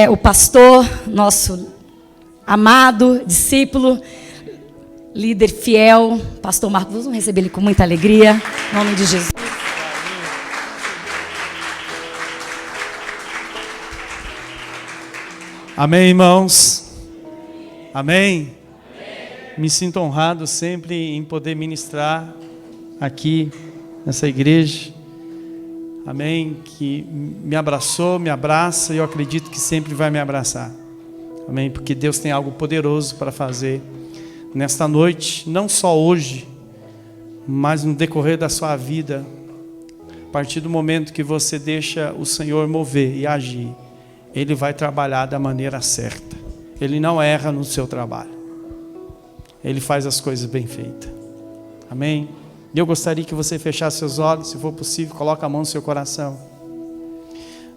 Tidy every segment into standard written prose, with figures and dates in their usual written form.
o pastor, nosso amado discípulo, líder fiel, pastor Marcos. Vamos receber ele com muita alegria, em nome de Jesus. Amém, irmãos? Amém? Me sinto honrado sempre em poder ministrar aqui nessa igreja. Amém? Que me abraçou, me abraça e eu acredito que sempre vai me abraçar. Amém? Porque Deus tem algo poderoso para fazer nesta noite, não só hoje, mas no decorrer da sua vida. A partir do momento que você deixa o Senhor mover e agir, Ele vai trabalhar da maneira certa. Ele não erra no seu trabalho. Ele faz as coisas bem feitas. Amém? E eu gostaria que você fechasse seus olhos, se for possível, coloque a mão no seu coração.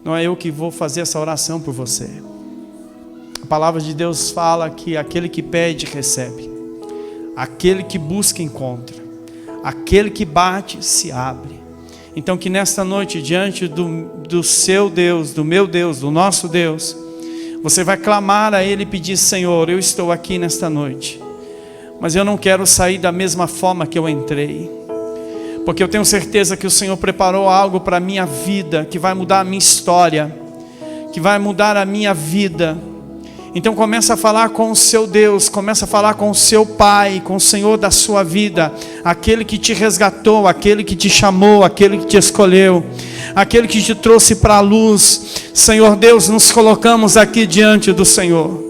Não é eu que vou fazer essa oração por você. A palavra de Deus fala que aquele que pede, recebe. Aquele que busca, encontra. Aquele que bate, se abre. Então que nesta noite, diante do seu Deus, do meu Deus, do nosso Deus, você vai clamar a Ele e pedir: Senhor, eu estou aqui nesta noite, mas eu não quero sair da mesma forma que eu entrei, porque eu tenho certeza que o Senhor preparou algo para a minha vida, que vai mudar a minha história, que vai mudar a minha vida. Então começa a falar com o seu Deus, começa a falar com o seu Pai, com o Senhor da sua vida, aquele que te resgatou, aquele que te chamou, aquele que te escolheu, aquele que te trouxe para a luz. Senhor Deus, nos colocamos aqui diante do Senhor,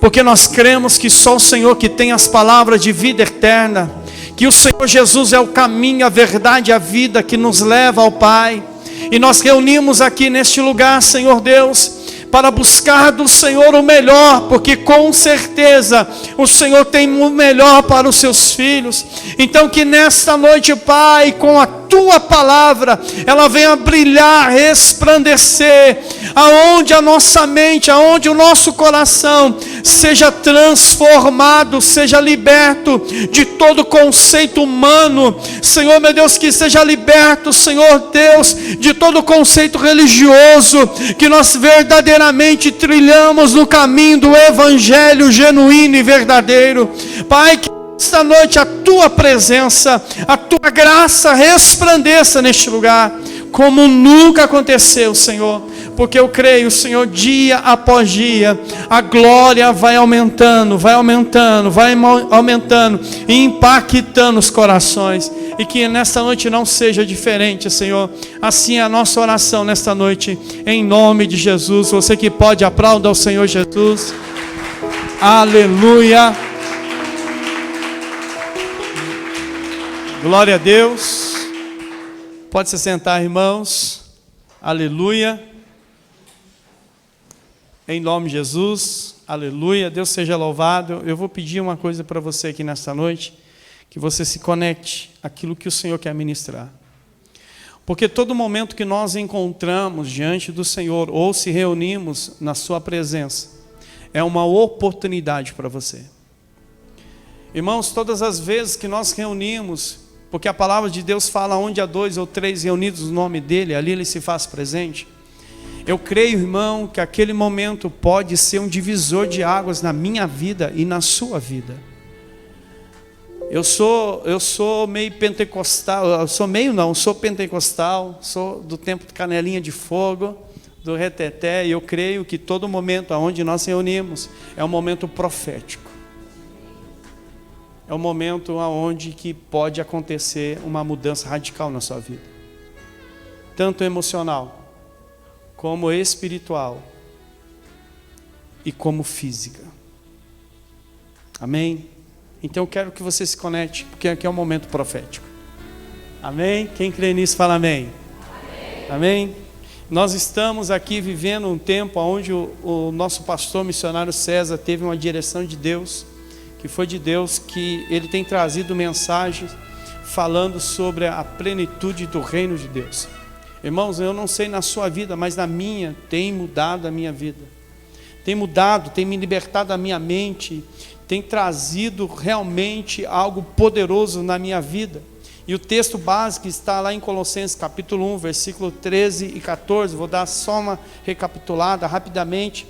porque nós cremos que só o Senhor que tem as palavras de vida eterna, que o Senhor Jesus é o caminho, a verdade e a vida que nos leva ao Pai. E nós reunimos aqui neste lugar, Senhor Deus, para buscar do Senhor o melhor, porque com certeza o Senhor tem o melhor para os seus filhos. Então que nesta noite, Pai, com a Tua palavra, ela venha brilhar, resplandecer, aonde a nossa mente, aonde o nosso coração seja transformado, seja liberto de todo conceito humano. Senhor meu Deus, que seja liberto, Senhor Deus, de todo conceito religioso, que nós verdadeiramente trilhamos no caminho do evangelho genuíno e verdadeiro. Pai, que esta noite a Tua presença, a Tua graça resplandeça neste lugar, como nunca aconteceu, Senhor, porque eu creio, Senhor, dia após dia, a glória vai aumentando, vai aumentando, vai aumentando, e impactando os corações, e que nesta noite não seja diferente, Senhor. Assim é a nossa oração nesta noite, em nome de Jesus. Você que pode, aplauda ao Senhor Jesus. Aleluia. Glória a Deus. Pode se sentar, irmãos. Aleluia. Em nome de Jesus. Aleluia. Deus seja louvado. Eu vou pedir uma coisa para você aqui nesta noite, que você se conecte àquilo que o Senhor quer ministrar. Porque todo momento que nós encontramos diante do Senhor, ou se reunimos na sua presença, é uma oportunidade para você. Irmãos, todas as vezes que nós reunimos, porque a palavra de Deus fala: onde há 2 ou 3 reunidos no nome dEle, ali Ele se faz presente. Eu creio, irmão, que aquele momento pode ser um divisor de águas na minha vida e na sua vida. Eu sou meio pentecostal, sou pentecostal, sou do tempo de Canelinha de Fogo, do Reteté, e eu creio que todo momento onde nós reunimos é um momento profético. É um momento onde que pode acontecer uma mudança radical na sua vida. Tanto emocional, como espiritual e como física. Amém? Então eu quero que você se conecte, porque aqui é um momento profético. Amém? Quem crê nisso, fala amém. Amém? Amém? Nós estamos aqui vivendo um tempo onde o nosso pastor missionário César teve uma direção de Deus, que foi de Deus, que ele tem trazido mensagens falando sobre a plenitude do reino de Deus. Irmãos, eu não sei na sua vida, mas na minha tem mudado a minha vida. Tem mudado, tem me libertado a minha mente, tem trazido realmente algo poderoso na minha vida. E o texto básico está lá em Colossenses capítulo 1, versículo 13 e 14. Vou dar só uma recapitulada rapidamente,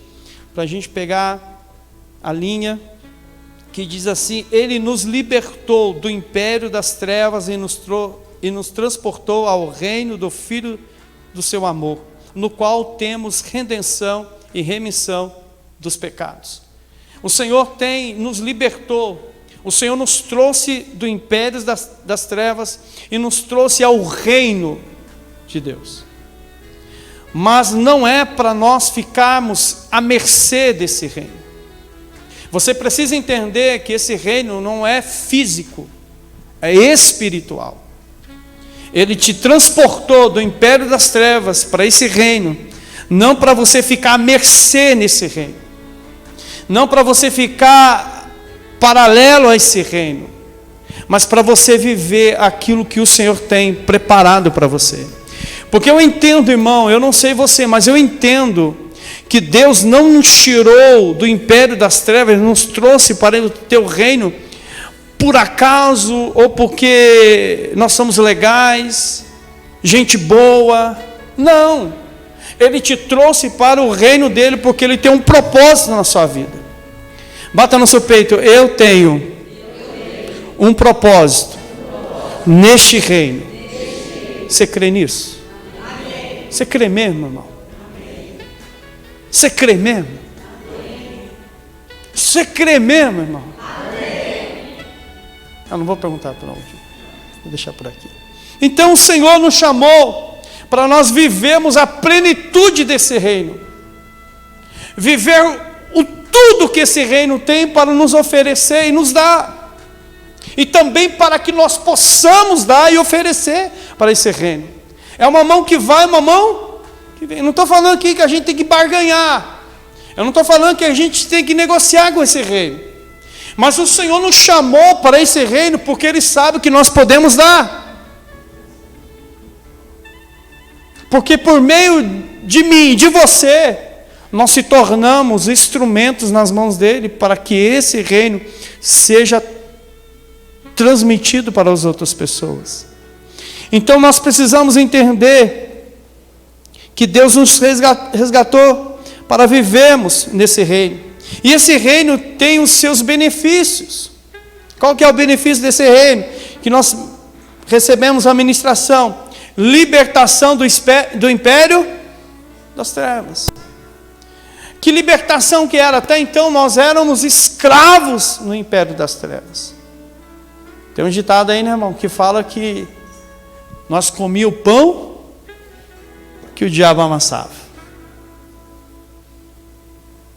para a gente pegar a linha, que diz assim: Ele nos libertou do império das trevas e nos transportou ao reino do Filho do seu amor, no qual temos redenção e remissão dos pecados. O Senhor nos libertou. O Senhor nos trouxe do império das trevas e nos trouxe ao reino de Deus. Mas não é para nós ficarmos à mercê desse reino. Você precisa entender que esse reino não é físico, é espiritual. Ele te transportou do império das trevas para esse reino, não para você ficar à mercê nesse reino, não para você ficar paralelo a esse reino, mas para você viver aquilo que o Senhor tem preparado para você. Porque eu entendo, irmão, eu não sei você, mas eu entendo que Deus não nos tirou do império das trevas, nos trouxe para o teu reino por acaso, ou porque nós somos legais, gente boa. Não, Ele te trouxe para o reino dele, porque Ele tem um propósito na sua vida. Bata no seu peito: eu tenho um propósito neste reino. Você crê nisso? Você crê mesmo, irmão? Você crê mesmo? Você crê mesmo, irmão? Eu não vou perguntar para onde. Vou deixar por aqui. Então o Senhor nos chamou para nós vivermos a plenitude desse reino. Viver tudo que esse reino tem para nos oferecer e nos dar. E também para que nós possamos dar e oferecer para esse reino. É uma mão que vai, uma mão que vem. Não estou falando aqui que a gente tem que barganhar. Eu não estou falando que a gente tem que negociar com esse reino. Mas o Senhor nos chamou para esse reino porque Ele sabe que nós podemos dar. Porque por meio de mim, de você, nós se tornamos instrumentos nas mãos dele para que esse reino seja transmitido para as outras pessoas. Então nós precisamos entender que Deus nos resgatou para vivermos nesse reino. E esse reino tem os seus benefícios. Qual que é o benefício desse reino? Que nós recebemos a ministração: libertação do império das trevas. Que libertação que era? Até então nós éramos escravos no império das trevas. Tem um ditado aí, né, irmão, que fala que nós comíamos o pão que o diabo amassava.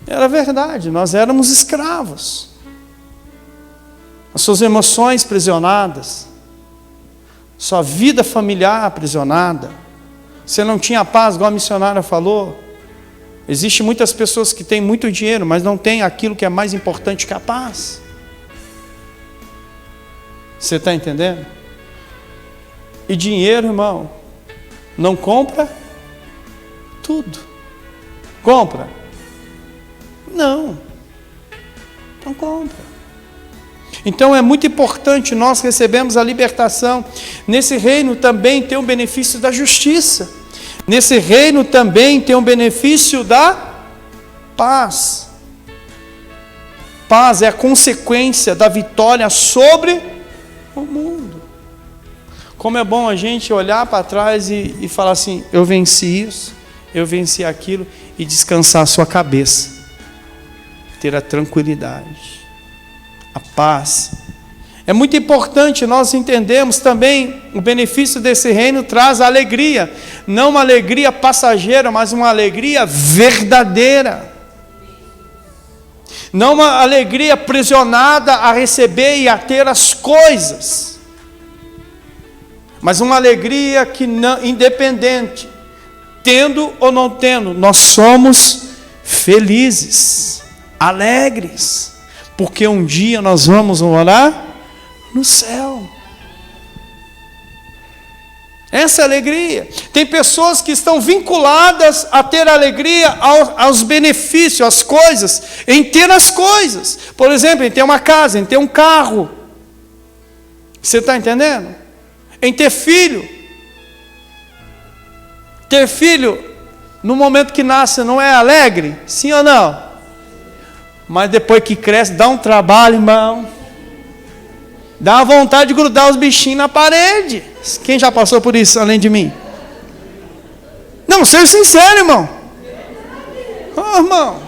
Era verdade, nós éramos escravos. As suas emoções aprisionadas, sua vida familiar aprisionada. Você não tinha paz, igual a missionária falou. Existem muitas pessoas que têm muito dinheiro, mas não têm aquilo que é mais importante que a paz. Você está entendendo? E dinheiro, irmão, não compra tudo. Compra? Não compra. Então é muito importante nós recebemos a libertação. Nesse reino também tem o benefício da justiça. Nesse reino também tem o benefício da paz. Paz é a consequência da vitória sobre o mundo. Como é bom a gente olhar para trás e falar assim: eu venci isso, eu venci aquilo, e descansar a sua cabeça, ter a tranquilidade, a paz. É muito importante nós entendermos também o benefício desse reino traz a alegria, não uma alegria passageira, mas uma alegria verdadeira. Não uma alegria aprisionada a receber e a ter as coisas, mas uma alegria que não, independente, tendo ou não tendo, nós somos felizes, alegres, porque um dia nós vamos morar no céu. Essa é a alegria. Tem pessoas que estão vinculadas a ter alegria aos benefícios, às coisas, em ter as coisas. Por exemplo, em ter uma casa, em ter um carro. Você está entendendo? em ter filho. Ter filho, no momento que nasce, não é alegre? Sim ou não? Mas depois que cresce, dá um trabalho, irmão. Dá uma vontade de grudar os bichinhos na parede. Quem já passou por isso, além de mim? Não, seja sincero, irmão. Oh, irmão.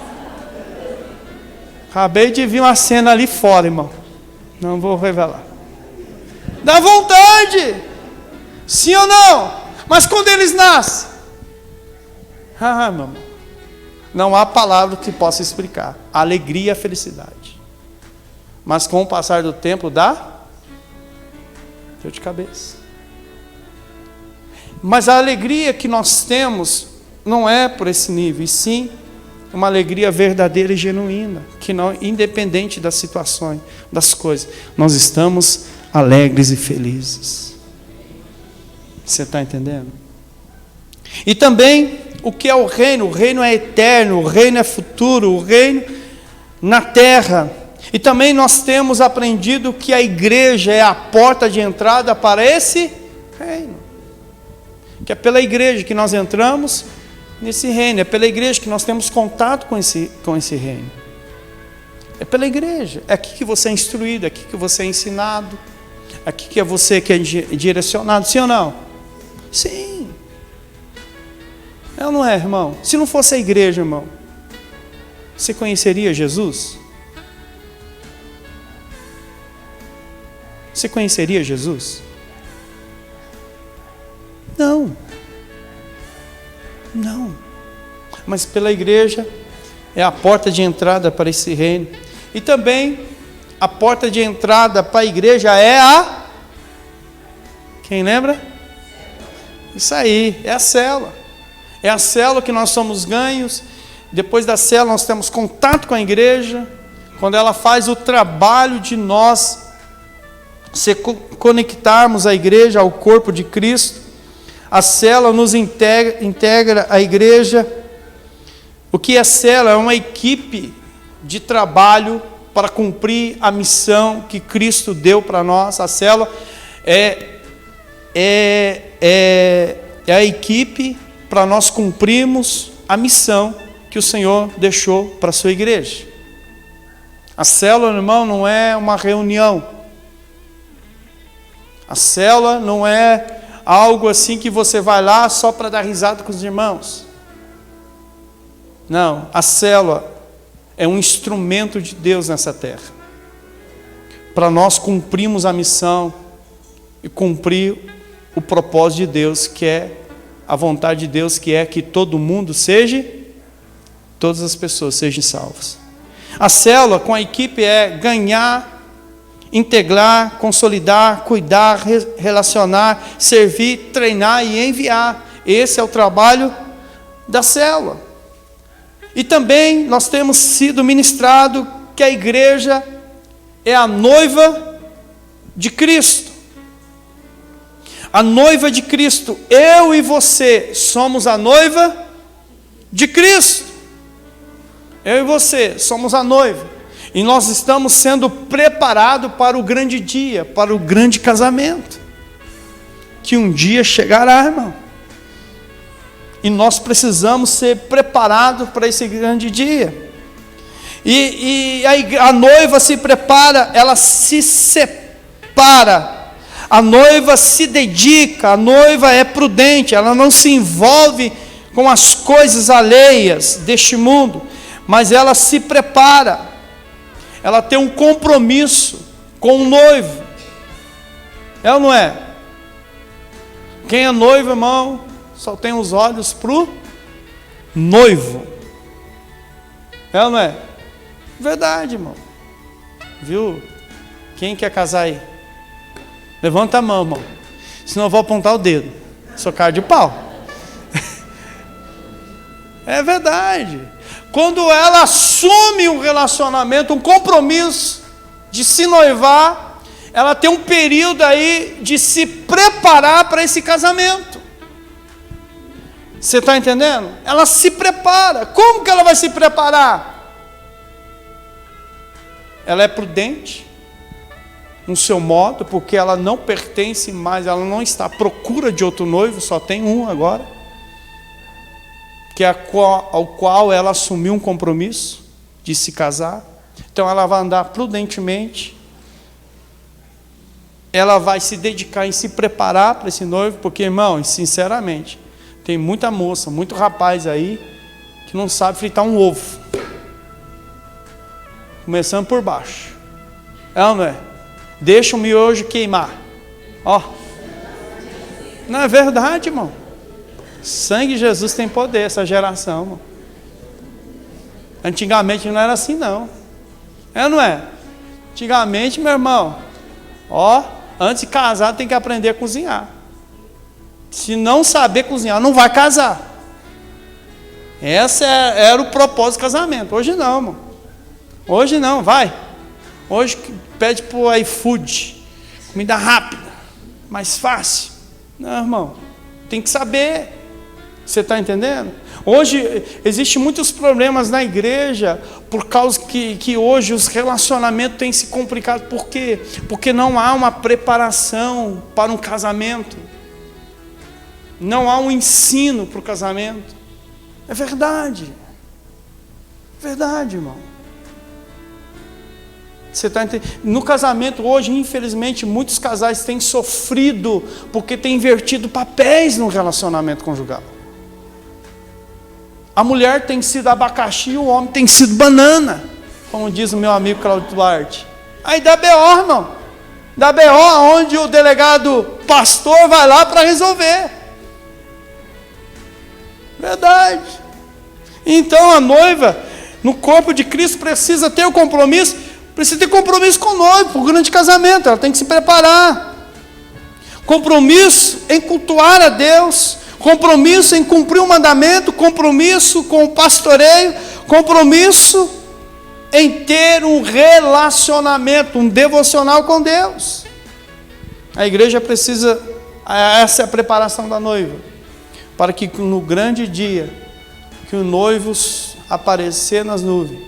Acabei de ver uma cena ali fora, irmão. Não vou revelar. Dá vontade. Sim ou não? Mas quando eles nascem? Meu irmão. Não há palavra que possa explicar. A alegria e a felicidade. Mas com o passar do tempo dá dor de cabeça. Mas a alegria que nós temos não é por esse nível, e sim uma alegria verdadeira e genuína, que não, independente das situações, das coisas, nós estamos alegres e felizes. Você está entendendo? E também o que é o reino? O reino é eterno, o reino é futuro, o reino na terra. E também nós temos aprendido que a igreja é a porta de entrada para esse reino. Que é pela igreja que nós entramos nesse reino, é pela igreja que nós temos contato com esse reino. É pela igreja, é aqui que você é instruído, é aqui que você é ensinado, é aqui que é você que é direcionado, sim ou não? Sim. É ou não é, irmão? Se não fosse a igreja, irmão, você conheceria Jesus? Você conheceria Jesus? Não. Não. Mas pela igreja é a porta de entrada para esse reino. E também a porta de entrada para a igreja é a... Quem lembra? Isso aí, é a célula. É a célula que nós somos ganhos. Depois da célula nós temos contato com a igreja. Quando ela faz o trabalho de nós se conectarmos a igreja ao corpo de Cristo, a célula nos integra a igreja. O que é célula? É uma equipe de trabalho para cumprir a missão que Cristo deu para nós. A célula é a equipe para nós cumprirmos a missão que o Senhor deixou para a sua igreja. A célula, irmão, não é uma reunião. A célula não é algo assim que você vai lá só para dar risada com os irmãos. Não, a célula é um instrumento de Deus nessa terra. Para nós cumprirmos a missão e cumprir o propósito de Deus, que é a vontade de Deus, que é que todo mundo todas as pessoas sejam salvas. A célula com a equipe é ganhar, integrar, consolidar, cuidar, relacionar, servir, treinar e enviar. Esse é o trabalho da célula. E também nós temos sido ministrado que a igreja é a noiva de Cristo. A noiva de Cristo, eu e você somos a noiva de Cristo. Eu e você somos a noiva. E nós estamos sendo preparados para o grande dia, para o grande casamento, que um dia chegará, irmão. E nós precisamos ser preparados para esse grande dia. E a noiva se prepara, ela se separa. A noiva se dedica, a noiva é prudente, ela não se envolve com as coisas alheias deste mundo, mas ela se prepara. Ela tem um compromisso com o noivo. É ou não é? Quem é noivo, irmão, só tem os olhos para o noivo. É ou não é? Verdade, irmão. Viu? Quem quer casar aí? Levanta a mão, irmão. Senão eu vou apontar o dedo. Sou cara de pau. É verdade. Quando ela assume um relacionamento, um compromisso de se noivar, ela tem um período aí de se preparar para esse casamento. Você está entendendo? Ela se prepara. Como que ela vai se preparar? Ela é prudente, no seu modo, porque ela não pertence mais, ela não está à procura de outro noivo, só tem um agora, que é ao qual ela assumiu um compromisso de se casar. Então ela vai andar prudentemente, ela vai se dedicar em se preparar para esse noivo, porque, irmão, sinceramente, tem muita moça, muito rapaz aí, que não sabe fritar um ovo, começando por baixo. É ou não é? Deixa o miojo queimar. Ó. Não é verdade, irmão? Sangue de Jesus tem poder, essa geração, irmão. Antigamente não era assim, não. É ou não é? Antigamente, meu irmão, ó, antes de casar tem que aprender a cozinhar. Se não saber cozinhar, não vai casar. Esse era o propósito do casamento. Hoje não, irmão. Hoje não, vai. Hoje pede pro iFood, comida rápida, mais fácil. Não, irmão, tem que saber. Você está entendendo? Hoje existem muitos problemas na igreja por causa que hoje os relacionamentos têm se complicado. Por quê? Porque não há uma preparação para um casamento. Não há um ensino para o casamento. É verdade. É verdade, irmão. Você está entendendo? No casamento hoje, infelizmente, muitos casais têm sofrido porque têm invertido papéis no relacionamento conjugal. A mulher tem sido abacaxi e o homem tem sido banana, como diz o meu amigo Claudio Duarte. Aí dá B.O., irmão. Dá B.O. onde o delegado pastor vai lá para resolver. Verdade. Então a noiva, no corpo de Cristo, precisa ter o compromisso. Precisa ter compromisso com o noivo, para o grande casamento. Ela tem que se preparar. Compromisso em cultuar a Deus. Compromisso em cumprir o mandamento. Compromisso com o pastoreio. Compromisso em ter um relacionamento, um devocional com Deus. A igreja precisa, essa é a preparação da noiva, para que no grande dia, que o noivo aparecer nas nuvens,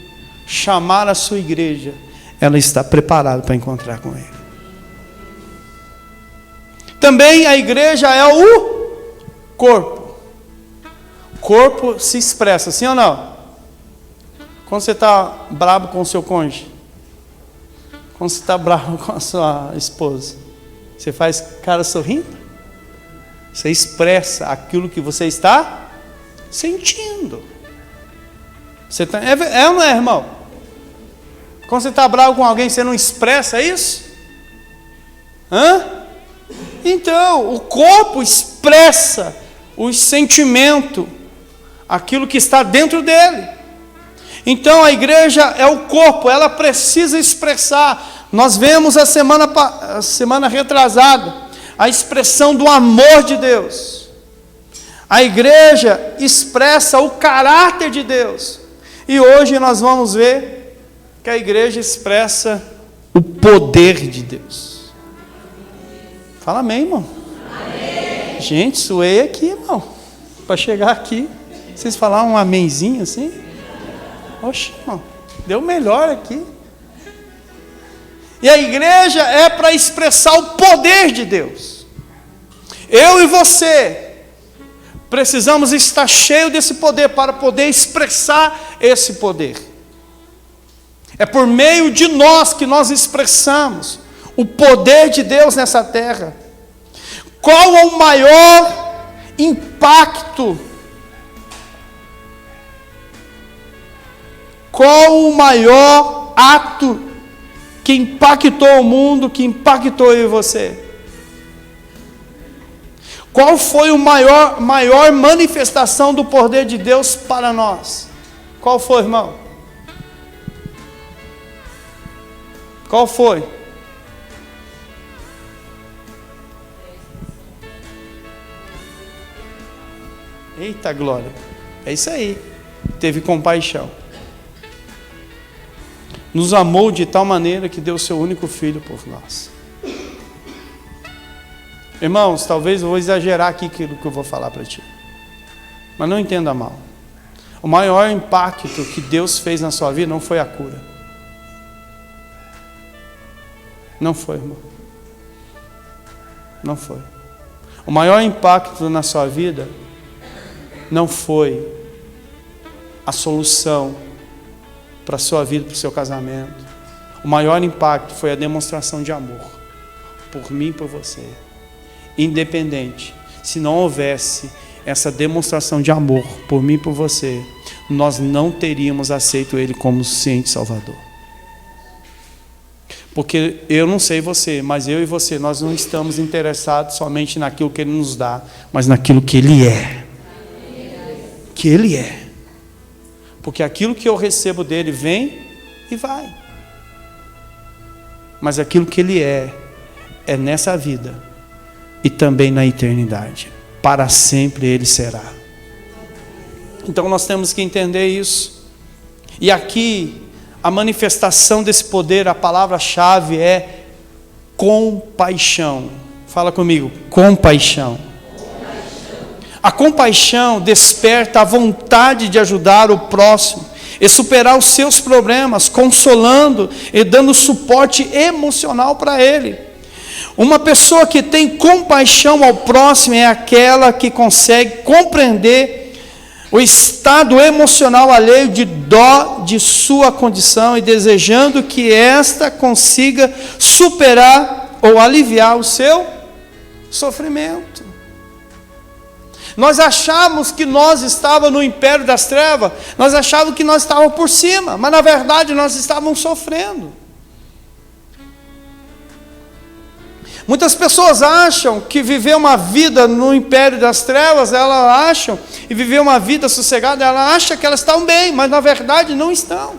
chamar a sua igreja, ela está preparada para encontrar com ele. Também a igreja é o corpo. O corpo se expressa, sim ou não? Quando você está bravo com o seu cônjuge, quando você está bravo com a sua esposa, você faz cara sorrindo? Você expressa aquilo que você está sentindo. Você tá, é ou não é, irmão? Quando você está bravo com alguém, você não expressa isso? Então, o corpo expressa os sentimentos, aquilo que está dentro dele. Então, a igreja é o corpo, ela precisa expressar. Nós vemos a semana retrasada, a expressão do amor de Deus. A igreja expressa o caráter de Deus. E hoje nós vamos ver que a igreja expressa o poder de Deus. Fala amém, irmão. Amém. Gente, suei aqui, irmão. Para chegar aqui, vocês falaram um amenzinho assim? Oxe, irmão, deu melhor aqui. E a igreja é para expressar o poder de Deus. Eu e você precisamos estar cheios desse poder para poder expressar esse poder. É por meio de nós que nós expressamos o poder de Deus nessa terra. Qual é o maior impacto? Qual o maior ato que impactou o mundo, que impactou eu e você? Qual foi a maior manifestação do poder de Deus para nós? Qual foi, irmão? Qual foi? Eita glória! É isso aí. Teve compaixão. Nos amou de tal maneira que deu seu único filho por nós. Irmãos, talvez eu vou exagerar aqui aquilo que eu vou falar para ti. Mas não entenda mal. O maior impacto que Deus fez na sua vida não foi a cura. Não foi, irmão. Não foi. O maior impacto na sua vida não foi a solução para a sua vida, para o seu casamento. O maior impacto foi a demonstração de amor por mim e por você. Independente, se não houvesse essa demonstração de amor por mim e por você, nós não teríamos aceito Ele como suficiente Salvador. Porque eu não sei você, mas eu e você, nós não estamos interessados somente naquilo que Ele nos dá, mas naquilo que Ele é. Que Ele é. Porque aquilo que eu recebo dEle vem e vai. Mas aquilo que Ele é nessa vida e também na eternidade. Para sempre Ele será. Então nós temos que entender isso. E aqui, a manifestação desse poder, a palavra-chave é compaixão. Fala comigo, compaixão. A compaixão desperta a vontade de ajudar o próximo e superar os seus problemas, consolando e dando suporte emocional para ele. Uma pessoa que tem compaixão ao próximo é aquela que consegue compreender o estado emocional alheio de dó de sua condição e desejando que esta consiga superar ou aliviar o seu sofrimento. Nós achávamos que nós estávamos no império das trevas, nós achávamos que nós estávamos por cima, mas na verdade nós estávamos sofrendo. Muitas pessoas acham que viver uma vida no império das trevas, elas acham, e viver uma vida sossegada, elas acham que elas estão bem, mas na verdade não estão.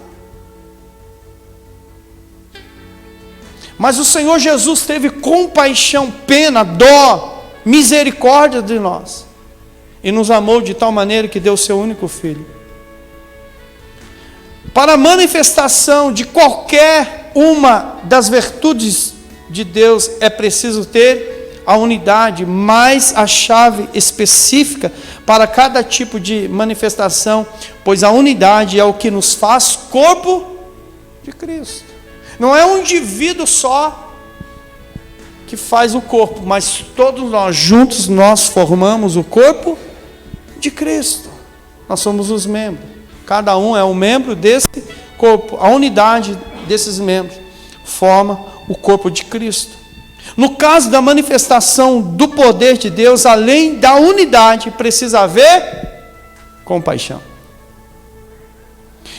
Mas o Senhor Jesus teve compaixão, pena, dó, misericórdia de nós, e nos amou de tal maneira que deu o seu único Filho. Para a manifestação de qualquer uma das virtudes de Deus é preciso ter a unidade, mas a chave específica para cada tipo de manifestação, pois a unidade é o que nos faz corpo de Cristo. Não é um indivíduo só que faz o corpo, mas todos nós juntos nós formamos o corpo de Cristo. Nós somos os membros. Cada um é um membro desse corpo. A unidade desses membros forma o corpo de Cristo. No caso da manifestação do poder de Deus, além da unidade, precisa haver compaixão.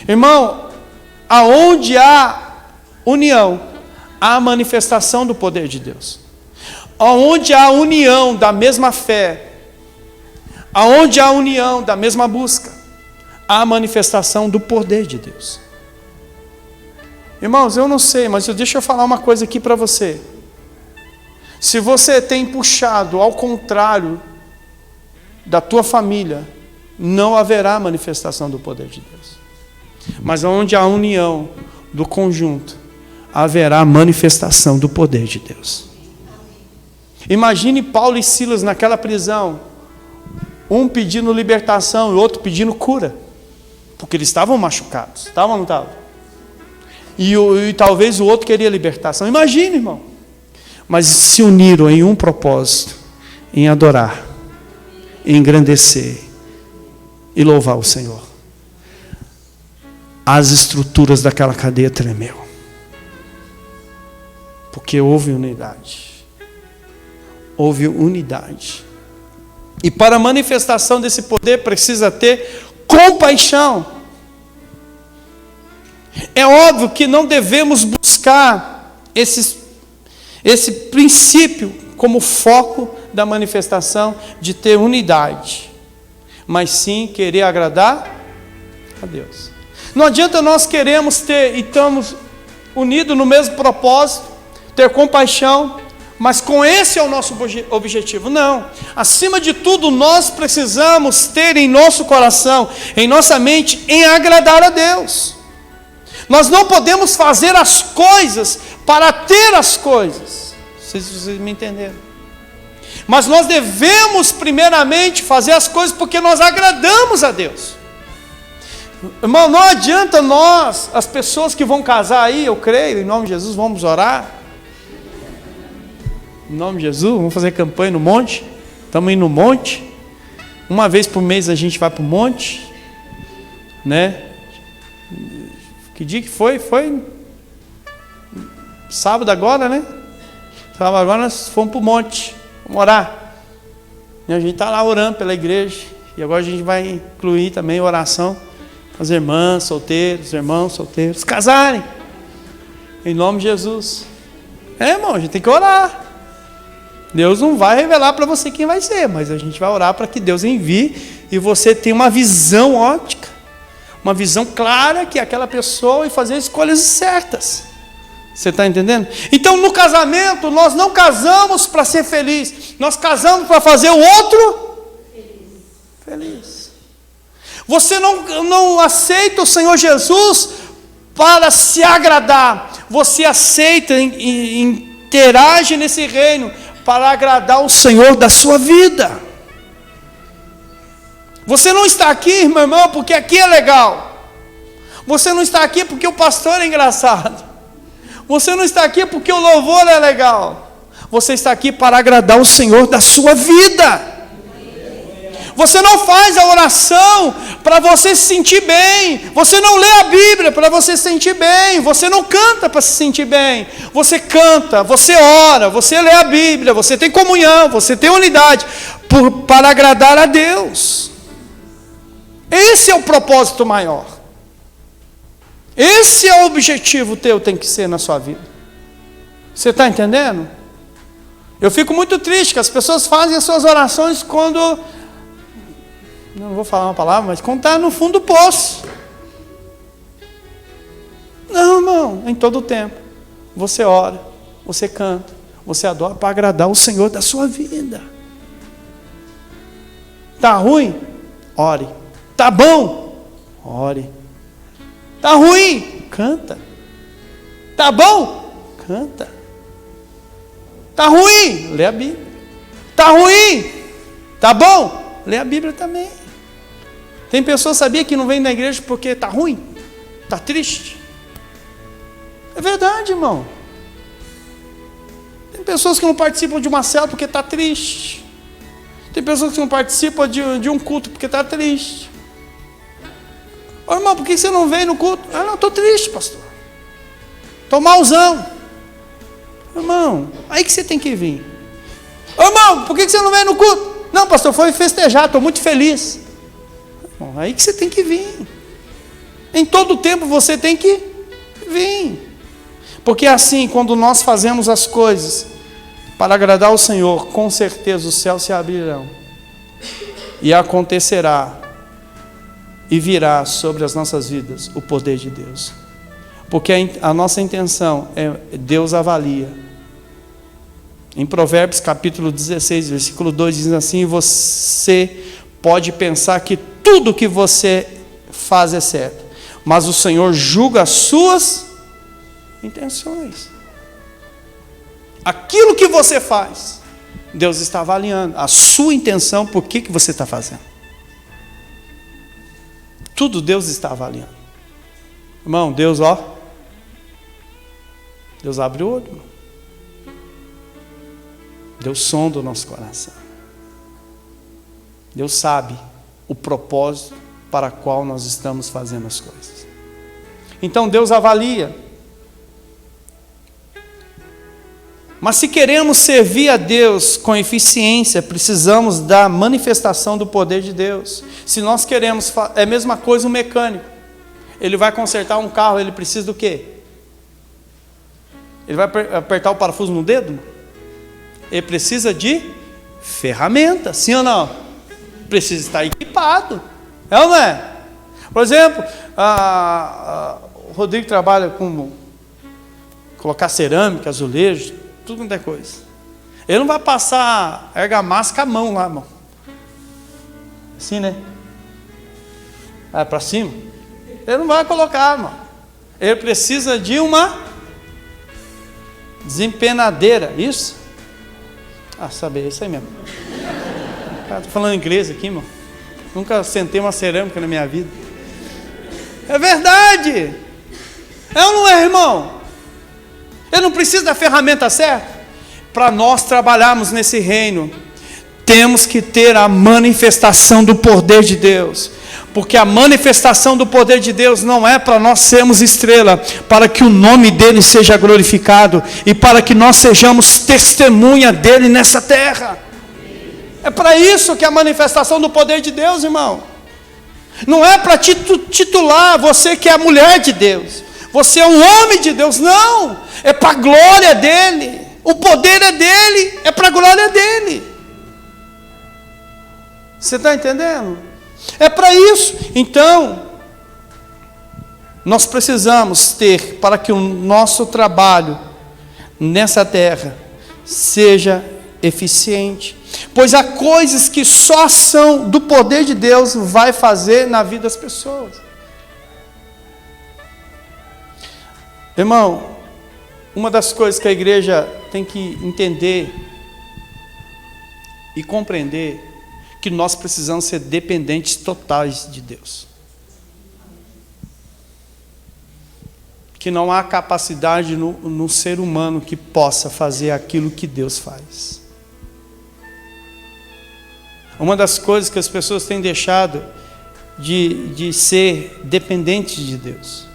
Irmão, aonde há união, há manifestação do poder de Deus. Aonde há união da mesma fé, aonde há união da mesma busca, há manifestação do poder de Deus. Irmãos, eu não sei, mas deixa eu falar uma coisa aqui para você. Se você tem puxado ao contrário da tua família, não haverá manifestação do poder de Deus. Mas onde há união do conjunto, haverá manifestação do poder de Deus. Imagine Paulo e Silas naquela prisão, um pedindo libertação e o outro pedindo cura, porque eles estavam machucados, estavam ou não estavam? E talvez o outro queria libertação. Imagine, irmão. Mas se uniram em um propósito, em adorar, em engrandecer e louvar o Senhor. As estruturas daquela cadeia tremeu. Porque houve unidade. Houve unidade. E para a manifestação desse poder precisa ter compaixão. É óbvio que não devemos buscar esse princípio como foco da manifestação de ter unidade, mas sim querer agradar a Deus. Não adianta nós queremos ter e estamos unidos no mesmo propósito, ter compaixão, mas com esse é o nosso objetivo. Não. Acima de tudo, nós precisamos ter em nosso coração, em nossa mente, em agradar a Deus. Nós não podemos fazer as coisas para ter as coisas. Não sei se vocês me entenderam. Mas nós devemos primeiramente fazer as coisas porque nós agradamos a Deus. Irmão, não adianta nós, as pessoas que vão casar aí, eu creio, em nome de Jesus, vamos orar. Em nome de Jesus, vamos fazer campanha no monte. Estamos indo no monte. Uma vez por mês a gente vai para o monte. Né? Que dia que foi? Foi sábado agora, né? Sábado agora nós fomos para o monte. Vamos orar. E a gente está lá orando pela igreja. E agora a gente vai incluir também oração para as irmãs solteiras, irmãos solteiros, casarem. Em nome de Jesus. Irmão, a gente tem que orar. Deus não vai revelar para você quem vai ser, mas a gente vai orar para que Deus envie e você tenha uma visão ótica, uma visão clara que é aquela pessoa e fazer escolhas certas. Você está entendendo? Então no casamento nós não casamos para ser feliz, nós casamos para fazer o outro feliz. Você não aceita o Senhor Jesus para se agradar, você aceita e interage nesse reino para agradar o Senhor da sua vida. Você não está aqui, meu irmão, porque aqui é legal. Você não está aqui porque o pastor é engraçado. Você não está aqui porque o louvor é legal. Você está aqui para agradar o Senhor da sua vida. Você não faz a oração para você se sentir bem. Você não lê a Bíblia para você se sentir bem. Você não canta para se sentir bem. Você canta, você ora, você lê a Bíblia, você tem comunhão, você tem unidade para agradar a Deus. Esse é o propósito maior. Esse é o objetivo teu, tem que ser na sua vida. Você está entendendo? Eu fico muito triste que as pessoas fazem as suas orações quando... Não vou falar uma palavra, mas quando está no fundo do poço. Não, irmão, em todo o tempo. Você ora, você canta, você adora para agradar o Senhor da sua vida. Está ruim? Ore. Está bom? Ore. Está ruim? Canta. Está bom? Canta. Está ruim? Lê a Bíblia. Está ruim? Está bom? Lê a Bíblia também. Tem pessoas, sabia, que não vêm na igreja porque está ruim, está triste. É verdade, irmão. Tem pessoas que não participam de uma célula porque está triste. Tem pessoas que não participam de um culto porque está triste. Ô, irmão, por que você não veio no culto? Ah, não, estou triste, pastor. Estou malzão. Irmão, aí que você tem que vir. Ô, irmão, por que você não veio no culto? Não, pastor, foi festejar, estou muito feliz. Bom, aí que você tem que vir. Em todo tempo você tem que vir. Porque assim, quando nós fazemos as coisas para agradar o Senhor, com certeza os céus se abrirão. E acontecerá e virá sobre as nossas vidas o poder de Deus. Porque a nossa intenção é, Deus avalia. Em Provérbios capítulo 16, versículo 2, diz assim: você pode pensar que tudo que você faz é certo, mas o Senhor julga as suas intenções. Aquilo que você faz, Deus está avaliando a sua intenção, por que você está fazendo. Tudo Deus está avaliando. Irmão, Deus abre o olho, irmão. Deus sonda o nosso coração. Deus sabe o propósito para o qual nós estamos fazendo as coisas. Então Deus avalia. Mas se queremos servir a Deus com eficiência, precisamos da manifestação do poder de Deus. Se nós queremos, é a mesma coisa um mecânico. Ele vai consertar um carro, ele precisa do quê? Ele vai apertar o parafuso no dedo? Ele precisa de ferramenta, sim ou não? Precisa estar equipado, é ou não é? Por exemplo, o Rodrigo trabalha com colocar cerâmica, azulejo, tudo quanto é coisa. Ele não vai passar argamassa com a mão lá, irmão. Assim, né? Para cima. Ele não vai colocar, irmão. Ele precisa de uma desempenadeira, isso? Saber, é isso aí mesmo. Estou falando inglês aqui, irmão. Nunca sentei uma cerâmica na minha vida. É verdade. É ou não é, irmão? Eu não preciso da ferramenta certa. para nós trabalharmos nesse reino, temos que ter a manifestação do poder de Deus. Porque a manifestação do poder de Deus não é para nós sermos estrela, para que o nome dele seja glorificado e para que nós sejamos testemunha dele nessa terra. É para isso que é a manifestação do poder de Deus, irmão. Não é para titular você que é a mulher de Deus, você é um homem de Deus, não. É para a glória dele, o poder é dele, é para a glória dele. Você está entendendo? É para isso. Então, nós precisamos ter, para que o nosso trabalho nessa terra seja eficiente, pois há coisas que só a ação do poder de Deus vai fazer na vida das pessoas. Irmão, uma das coisas que a igreja tem que entender e compreender, que nós precisamos ser dependentes totais de Deus. Que não há capacidade no ser humano que possa fazer aquilo que Deus faz. Uma das coisas que as pessoas têm deixado de ser dependentes de Deus.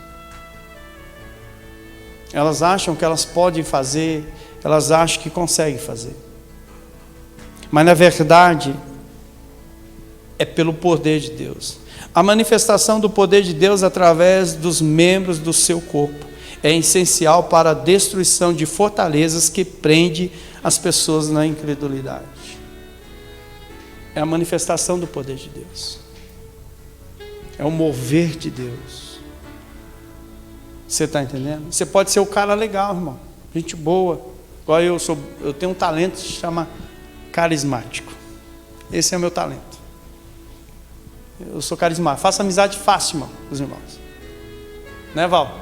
Elas acham que elas podem fazer, elas acham que conseguem fazer. Mas na verdade, é pelo poder de Deus. A manifestação do poder de Deus através dos membros do seu corpo é essencial para a destruição de fortalezas que prende as pessoas na incredulidade. É a manifestação do poder de Deus. É o mover de Deus. Você está entendendo? Você pode ser o cara legal, irmão. Gente boa. Igual eu tenho um talento que se chama carismático. Esse é o meu talento. Eu sou carismático. Faço amizade fácil, irmão, com os irmãos. Né, Val?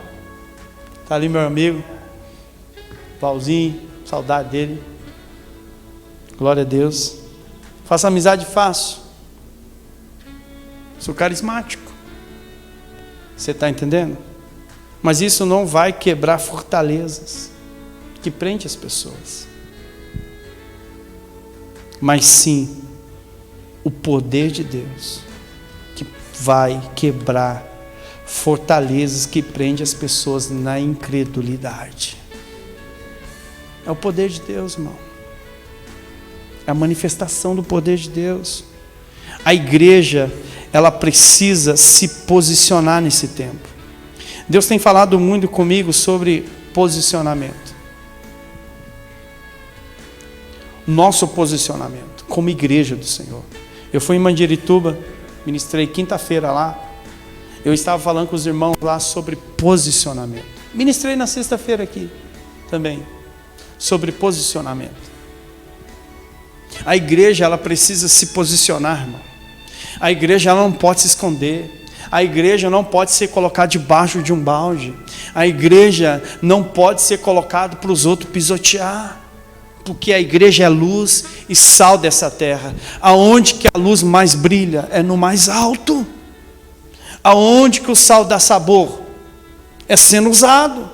Está ali meu amigo. Valzinho, saudade dele. Glória a Deus. Faço amizade fácil. Sou carismático. Você está entendendo? Mas isso não vai quebrar fortalezas que prende as pessoas. Mas sim, o poder de Deus que vai quebrar fortalezas que prende as pessoas na incredulidade. É o poder de Deus, irmão. É a manifestação do poder de Deus. A igreja, ela precisa se posicionar nesse tempo. Deus tem falado muito comigo sobre posicionamento. Nosso posicionamento como igreja do Senhor. Eu fui em Mandirituba, ministrei quinta-feira lá. Eu estava falando com os irmãos lá sobre posicionamento. Ministrei na sexta-feira aqui também sobre posicionamento. A igreja, ela precisa se posicionar, irmão. A igreja, ela não pode se esconder. A igreja não pode ser colocada debaixo de um balde. A igreja não pode ser colocada para os outros pisotear. Porque a igreja é luz e sal dessa terra. Aonde que a luz mais brilha? É no mais alto. Aonde que o sal dá sabor? É sendo usado.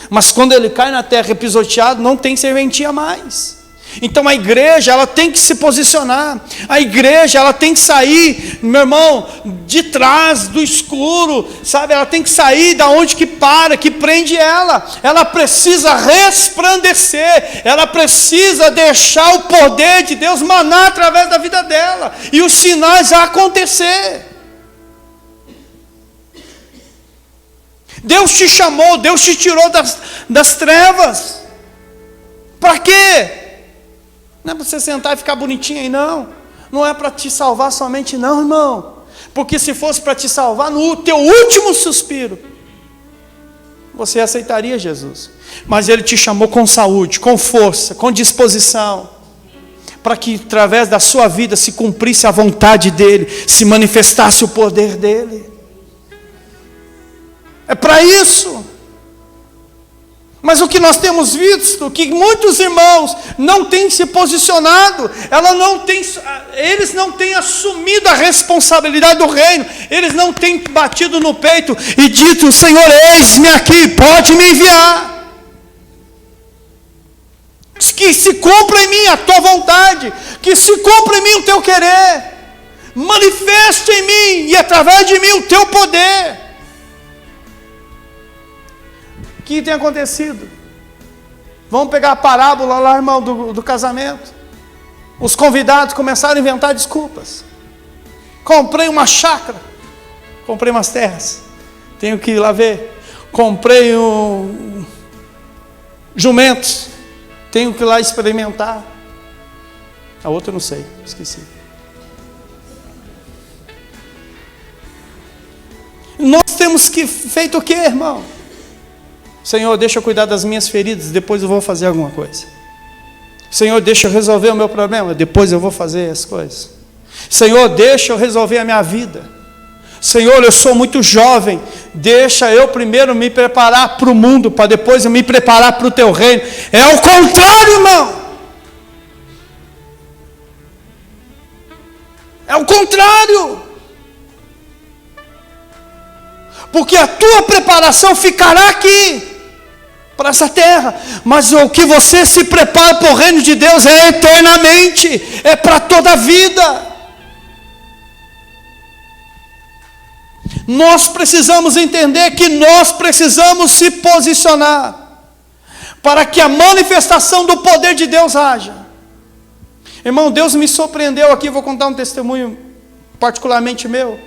Mas quando ele cai na terra e é pisoteado, não tem serventia mais. Então a igreja, ela tem que se posicionar. A igreja, ela tem que sair, meu irmão, de trás do escuro, sabe? Ela tem que sair da onde que para, que prende ela. Ela precisa resplandecer. Ela precisa deixar o poder de Deus manar através da vida dela e os sinais a acontecer. Deus te chamou, Deus te tirou das trevas. Para quê? Não é para você sentar e ficar bonitinho aí, não. Não é para te salvar somente, não, irmão. Porque se fosse para te salvar no teu último suspiro, você aceitaria Jesus. Mas Ele te chamou com saúde, com força, com disposição, para que através da sua vida se cumprisse a vontade dEle, se manifestasse o poder dEle. É para isso. Mas o que nós temos visto, que muitos irmãos não têm se posicionado, eles não têm assumido a responsabilidade do reino, eles não têm batido no peito e dito: Senhor, eis-me aqui, pode me enviar. Que se cumpra em mim a tua vontade, que se cumpra em mim o teu querer, manifeste em mim e através de mim o teu poder. O que tem acontecido? Vamos pegar a parábola lá, irmão, do casamento. Os convidados começaram a inventar desculpas. Comprei uma chácara, comprei umas terras, tenho que ir lá ver. Comprei jumentos, tenho que ir lá experimentar. A outra eu não sei, esqueci. Nós temos que feito o quê, irmão? Senhor, deixa eu cuidar das minhas feridas, depois eu vou fazer alguma coisa. Senhor, deixa eu resolver o meu problema, depois eu vou fazer as coisas. Senhor, deixa eu resolver a minha vida. Senhor, eu sou muito jovem, deixa eu primeiro me preparar para o mundo, para depois eu me preparar para o teu reino. É o contrário, irmão. É o contrário. Porque a tua preparação ficará aqui, para essa terra, mas o que você se prepara para o reino de Deus é eternamente, é para toda a vida. Nós precisamos entender que nós precisamos se posicionar, para que a manifestação do poder de Deus haja. Irmão, Deus me surpreendeu aqui, vou contar um testemunho particularmente meu,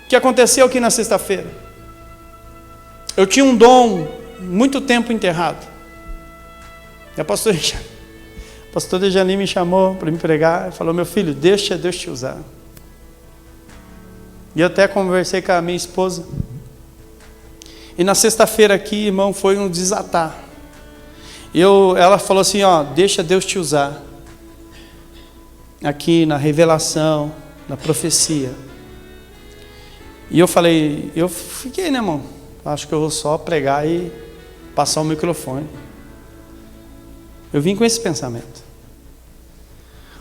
que aconteceu aqui na sexta-feira. Eu tinha um dom muito tempo enterrado. E a pastora Dejani me chamou para me pregar e falou: meu filho, deixa Deus te usar. E eu até conversei com a minha esposa. E na sexta-feira aqui, irmão, foi um desatar. Ela falou assim: ó, deixa Deus te usar. Aqui na revelação, na profecia. E eu falei, eu fiquei, né, irmão? Acho que eu vou só pregar e passar o microfone. Eu vim com esse pensamento.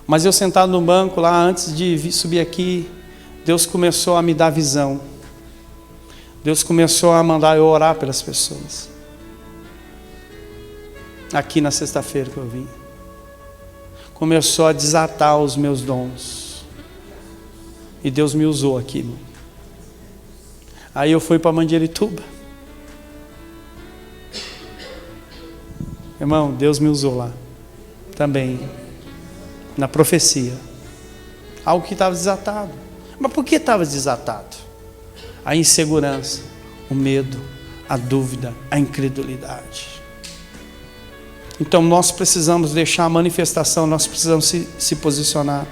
Mas eu sentado no banco lá, antes de subir aqui, Deus começou a me dar visão. Deus começou a mandar eu orar pelas pessoas. Aqui na sexta-feira que eu vim. Começou a desatar os meus dons. E Deus me usou aqui, irmão. Aí eu fui para Mandirituba. Irmão, Deus me usou lá. Também. Na profecia. Algo que estava desatado. Mas por que estava desatado? A insegurança, o medo, a dúvida, a incredulidade. Então nós precisamos deixar a manifestação, nós precisamos se posicionar.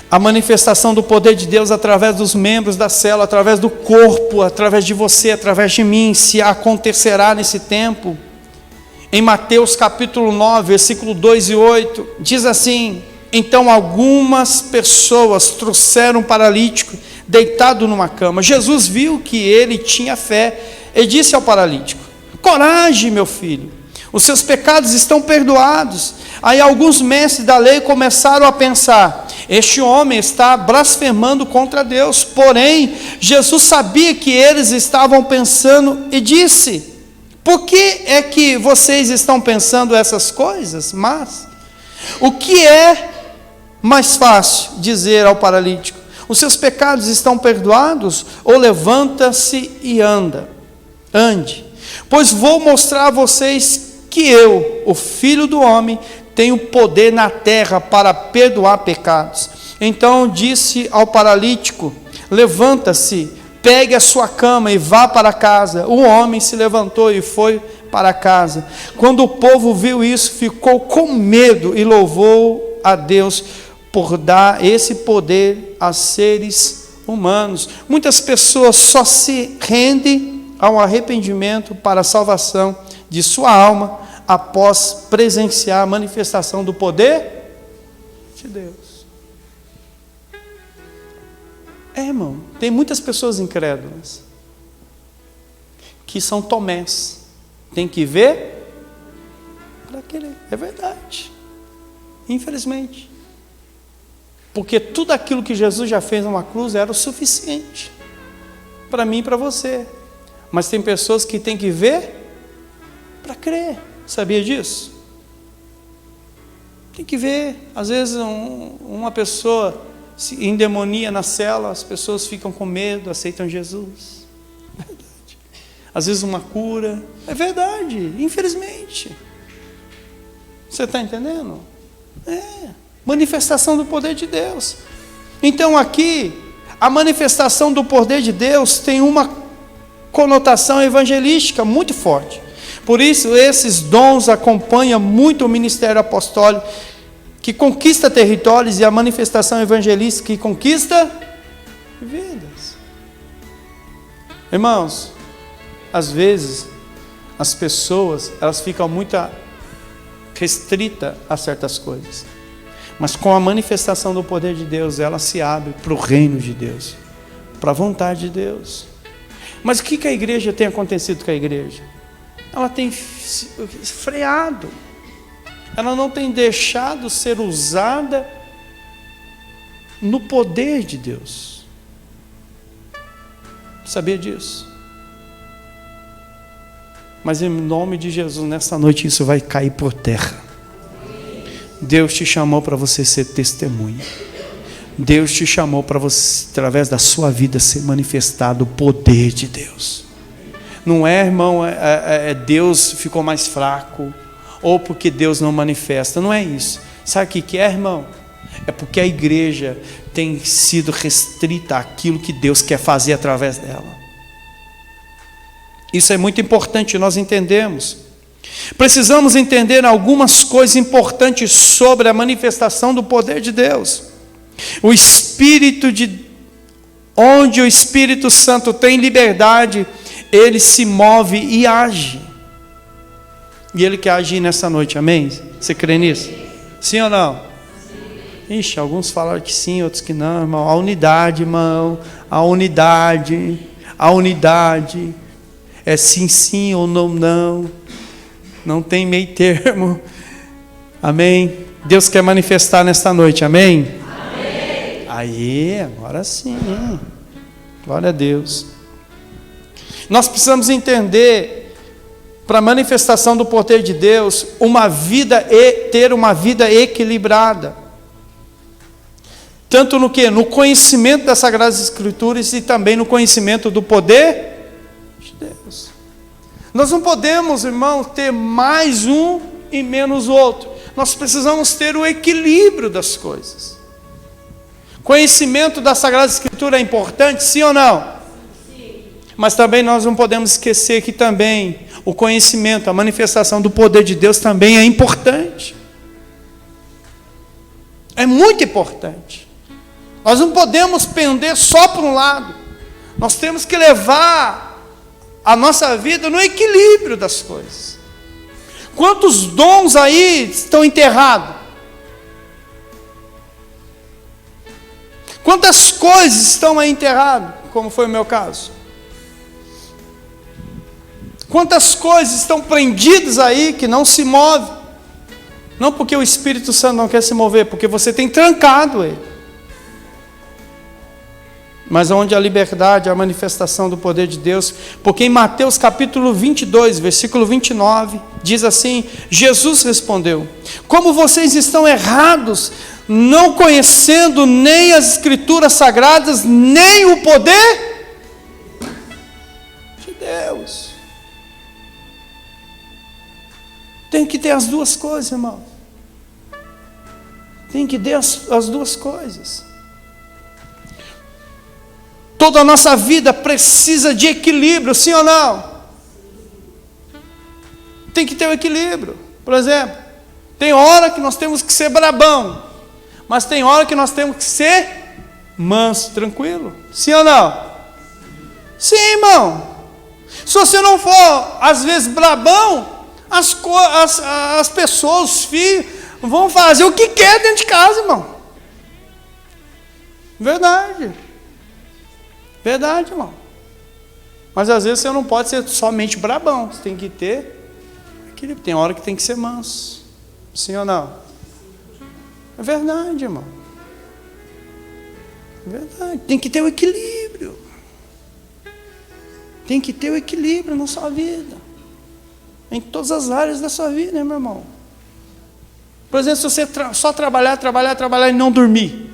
A manifestação do poder de Deus através dos membros da célula, através do corpo, através de você, através de mim, se acontecerá nesse tempo. Em Mateus capítulo 9, versículo 2 e 8, diz assim: então algumas pessoas trouxeram um paralítico deitado numa cama. Jesus viu que ele tinha fé e disse ao paralítico: coragem, meu filho, os seus pecados estão perdoados. Aí alguns mestres da lei começaram a pensar: este homem está blasfemando contra Deus. Porém, Jesus sabia que eles estavam pensando e disse: por que é que vocês estão pensando essas coisas? Mas o que é mais fácil dizer ao paralítico: os seus pecados estão perdoados? Ou levanta-se e ande. Pois vou mostrar a vocês que eu, o Filho do Homem, tenho poder na terra para perdoar pecados. Então disse ao paralítico: levanta-se, pegue a sua cama e vá para casa. O homem se levantou e foi para casa. Quando o povo viu isso, ficou com medo e louvou a Deus por dar esse poder a seres humanos. Muitas pessoas só se rendem ao arrependimento para a salvação de sua alma após presenciar a manifestação do poder de Deus. Irmão, tem muitas pessoas incrédulas que são Tomés. Tem que ver para querer. É verdade. Infelizmente. Porque tudo aquilo que Jesus já fez numa cruz era o suficiente para mim e para você. Mas tem pessoas que têm que ver para crer. Sabia disso? Tem que ver. Às vezes uma pessoa se endemonia na cela, as pessoas ficam com medo, aceitam Jesus. Verdade. Às vezes uma cura. É verdade, infelizmente. Você está entendendo? Manifestação do poder de Deus. Então aqui, a manifestação do poder de Deus tem uma conotação evangelística muito forte. Por isso, esses dons acompanham muito o ministério apostólico, que conquista territórios, e a manifestação evangelística, que conquista vidas. Irmãos, às vezes, as pessoas, elas ficam muito restritas a certas coisas. Mas com a manifestação do poder de Deus, ela se abre para o reino de Deus, para a vontade de Deus. Mas o que a igreja tem acontecido com a igreja? Ela tem freado. Ela não tem deixado ser usada no poder de Deus. Sabia disso? Mas em nome de Jesus, nessa noite isso vai cair por terra. Deus te chamou para você ser testemunha. Deus te chamou para você, através da sua vida, ser manifestado o poder de Deus. Não é, irmão, Deus ficou mais fraco, ou porque Deus não manifesta. Não é isso. Sabe o que é, irmão? É porque a igreja tem sido restrita àquilo que Deus quer fazer através dela. Isso é muito importante nós entendermos. Precisamos entender algumas coisas importantes sobre a manifestação do poder de Deus. O Espírito onde o Espírito Santo tem liberdade, ele se move e age. E ele quer agir nessa noite, amém? Você crê nisso? Sim ou não? Ixi, alguns falaram que sim, outros que não, irmão. A unidade, irmão. A unidade. É sim, sim ou não, não. Não tem meio termo. Amém? Deus quer manifestar nesta noite, amém? Amém. Aí, agora sim. Glória a Deus. Nós precisamos entender, para a manifestação do poder de Deus, ter uma vida equilibrada. Tanto no que? No conhecimento das Sagradas Escrituras e também no conhecimento do poder de Deus. Nós não podemos, irmão, ter mais um e menos o outro. Nós precisamos ter o equilíbrio das coisas. Conhecimento da Sagrada Escritura é importante, sim ou não? Sim. Mas também nós não podemos esquecer que também o conhecimento, a manifestação do poder de Deus também é importante. É muito importante. Nós não podemos pender só para um lado. Nós temos que levar a nossa vida no equilíbrio das coisas. Quantos dons aí estão enterrados? Quantas coisas estão aí enterradas, como foi o meu caso? Quantas coisas estão prendidas aí que não se movem? Não porque o Espírito Santo não quer se mover, porque você tem trancado ele. Mas onde a liberdade, a manifestação do poder de Deus, porque em Mateus capítulo 22, versículo 29, diz assim: Jesus respondeu: como vocês estão errados, não conhecendo nem as Escrituras Sagradas, nem o poder de Deus. Tem que ter as duas coisas, irmão. Tem que ter as duas coisas. Toda a nossa vida precisa de equilíbrio, sim ou não? Tem que ter o equilíbrio. Por exemplo, tem hora que nós temos que ser brabão, mas tem hora que nós temos que ser manso, tranquilo. Sim ou não? Sim, irmão. Se você não for, às vezes, brabão, as pessoas, os filhos, vão fazer o que quer dentro de casa, irmão. Verdade. Verdade, irmão. Mas às vezes você não pode ser somente brabão. Você tem que ter equilíbrio. Tem hora que tem que ser manso. Sim ou não? É verdade, irmão. É verdade. Tem que ter o equilíbrio. Tem que ter o equilíbrio na sua vida. Em todas as áreas da sua vida, né, meu irmão? Por exemplo, se você só trabalhar e não dormir,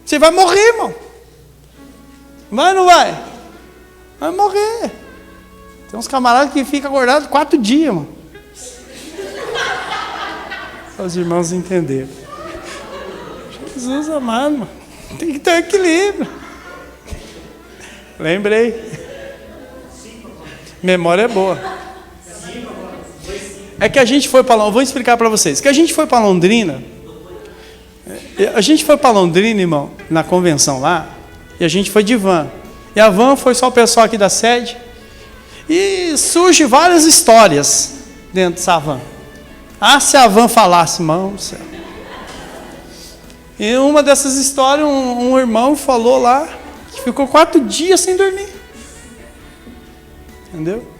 você vai morrer, irmão. Vai ou não vai? Vai morrer. Tem uns camaradas que ficam acordados 4 dias, irmão. Para os irmãos entenderem. Jesus amado, mano. Tem que ter um equilíbrio. Lembrei. Memória é boa. É que a gente foi para Londrina. Vou explicar para vocês. Que a gente foi para Londrina. A gente foi para Londrina, irmão, na convenção lá. E a gente foi de van. E a van foi só o pessoal aqui da sede. E surgem várias histórias dentro dessa van. Ah, se a van falasse, irmão do céu. E uma dessas histórias, um irmão falou lá que ficou 4 dias sem dormir. Entendeu?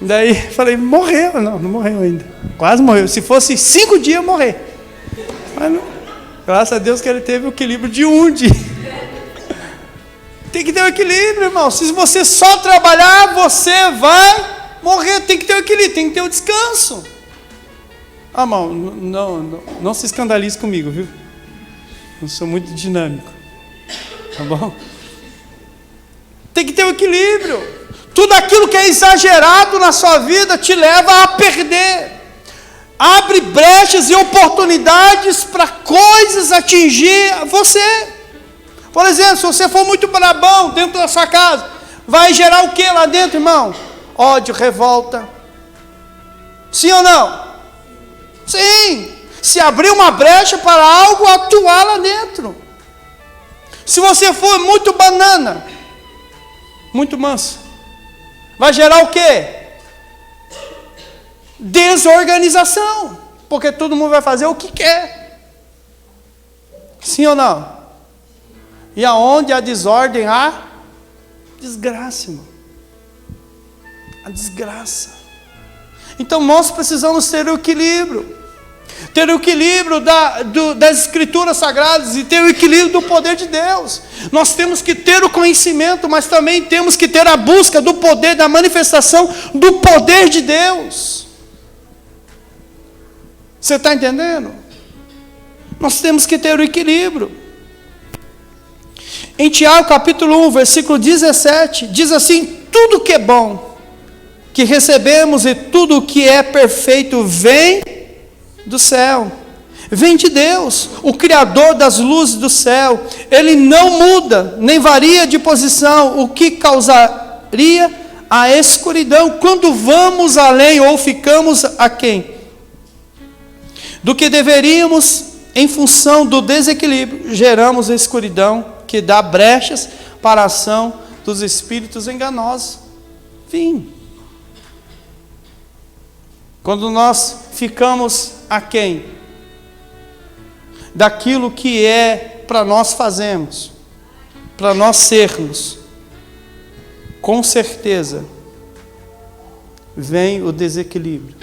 Daí falei, morreu. Não morreu ainda. Quase morreu. Se fosse 5 dias, eu morrer. Mas não. Graças a Deus que ele teve o equilíbrio de 1 dia. Tem que ter o equilíbrio, irmão. Se você só trabalhar, você vai morrer. Tem que ter o equilíbrio, tem que ter o descanso. Ah, irmão, não se escandalize comigo, viu? Eu sou muito dinâmico. Tá bom? Tem que ter o equilíbrio. Tudo aquilo que é exagerado na sua vida te leva a perder. Abre brechas e oportunidades para coisas atingir você. Por exemplo, se você for muito brabão dentro da sua casa, vai gerar o que lá dentro, irmão? Ódio, revolta. Sim ou não? Sim. Se abrir uma brecha para algo atuar lá dentro. Se você for muito banana, muito manso, vai gerar o quê? Desorganização. Porque todo mundo vai fazer o que quer. Sim ou não? E aonde há desordem, há desgraça, irmão. A desgraça. Então nós precisamos ter o equilíbrio. Ter o equilíbrio das escrituras sagradas e ter o equilíbrio do poder de Deus. Nós temos que ter o conhecimento, mas também temos que ter a busca do poder, da manifestação do poder de Deus. Você está entendendo? Nós temos que ter o equilíbrio. Em Tiago capítulo 1, versículo 17, diz assim: tudo que é bom, que recebemos e tudo que é perfeito vem do céu, vem de Deus, o Criador das luzes do céu. Ele não muda, nem varia de posição, o que causaria a escuridão quando vamos além ou ficamos aquém do que deveríamos. Em função do desequilíbrio, geramos a escuridão que dá brechas para a ação dos espíritos enganosos. Fim. Quando nós ficamos aquém daquilo que é para nós fazermos, para nós sermos, com certeza vem o desequilíbrio,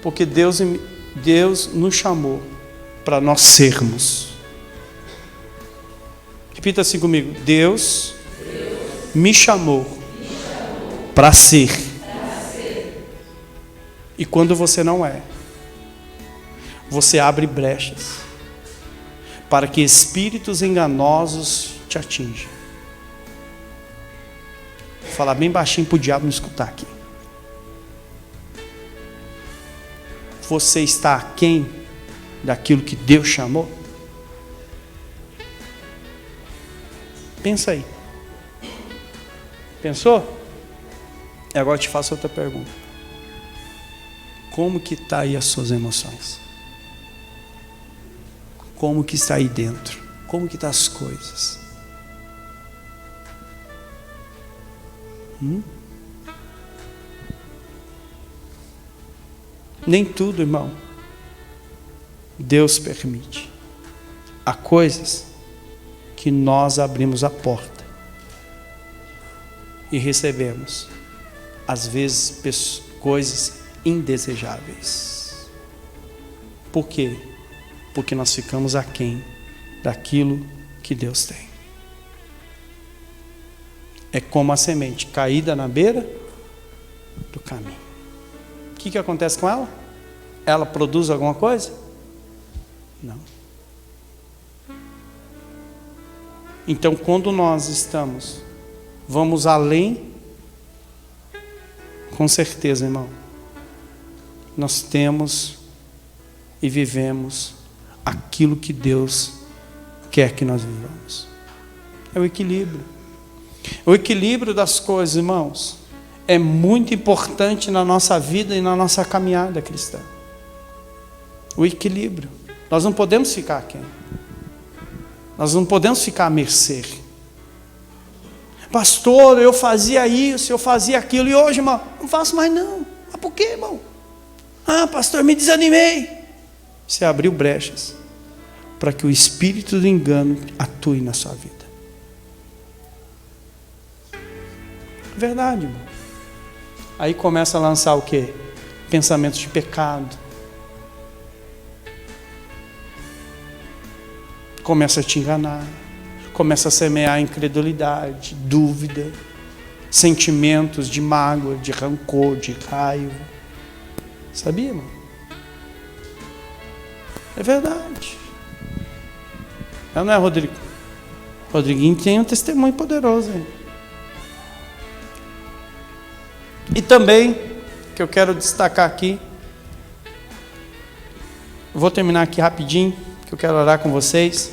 porque Deus nos chamou para nós sermos. Repita assim comigo: Deus me chamou para ser. E quando você não é, você abre brechas para que espíritos enganosos te atinjam. Vou falar bem baixinho para o diabo não escutar aqui. Você está aquém daquilo que Deus chamou? Pensa aí. Pensou? E agora eu te faço outra pergunta. Como que está aí as suas emoções? Como que está aí dentro? Como que estão as coisas? Nem tudo, irmão, Deus permite. Há coisas que nós abrimos a porta e recebemos, às vezes, coisas indesejáveis. Por quê? Porque nós ficamos aquém daquilo que Deus tem. É como a semente caída na beira do caminho. O que acontece com ela? Ela produz alguma coisa? Não. Então, quando nós vamos além, com certeza, irmão, nós temos e vivemos aquilo que Deus quer que nós vivamos. É o equilíbrio. O equilíbrio das coisas, irmãos, é muito importante na nossa vida e na nossa caminhada cristã. O equilíbrio. Nós não podemos ficar aquém. Nós não podemos ficar à mercê. Pastor, eu fazia isso, eu fazia aquilo, e hoje, irmão, não faço mais não. Mas por quê, irmão? Ah, pastor, me desanimei. Você abriu brechas para que o espírito do engano atue na sua vida. Verdade, irmão. Aí começa a lançar o quê? Pensamentos de pecado. Começa a te enganar. Começa a semear incredulidade, dúvida, sentimentos de mágoa, de rancor, de raiva. Sabia, irmão? É verdade. Não é, Rodrigo? Rodriguinho tem um testemunho poderoso aí. E também, que eu quero destacar aqui, vou terminar aqui rapidinho, que eu quero orar com vocês.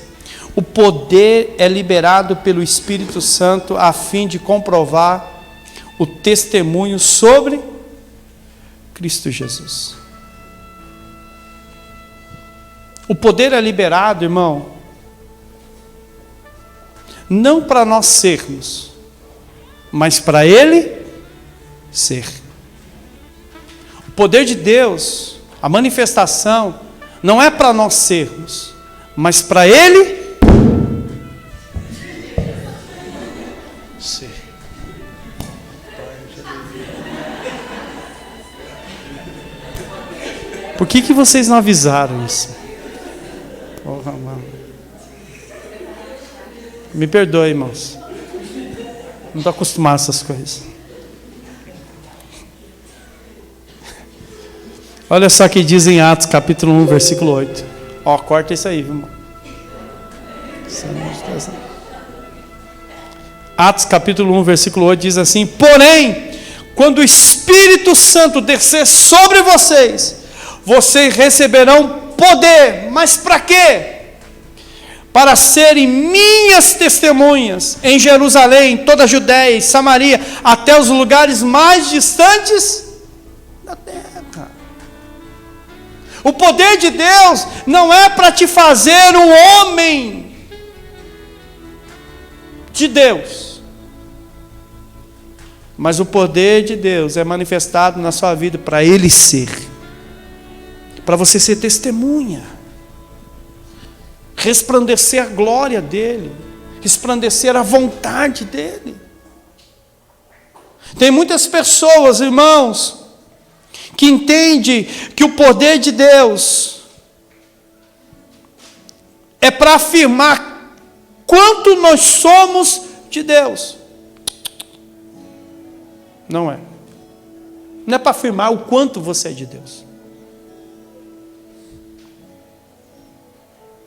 O poder é liberado pelo Espírito Santo a fim de comprovar o testemunho sobre Cristo Jesus. O poder é liberado, irmão, não para nós sermos, mas para Ele ser. O poder de Deus, a manifestação, não é para nós sermos, mas para Ele ser. Por que vocês não avisaram isso? Porra, mano. Me perdoe, irmãos. Não estou acostumado a essas coisas. Olha só o que diz em Atos, capítulo 1, versículo 8. Ó, corta isso aí, viu, irmão? Atos, capítulo 1, versículo 8 diz assim: porém, quando o Espírito Santo descer sobre vocês, vocês receberão poder. Mas para quê? Para serem minhas testemunhas em Jerusalém, toda a Judéia e Samaria, até os lugares mais distantes da terra. O poder de Deus não é para te fazer um homem de Deus, mas o poder de Deus é manifestado na sua vida para Ele ser, para você ser testemunha, resplandecer a glória dEle, resplandecer a vontade dEle. Tem muitas pessoas, irmãos, que entendem que o poder de Deus é para afirmar quanto nós somos de Deus. Não é. Não é para afirmar o quanto você é de Deus.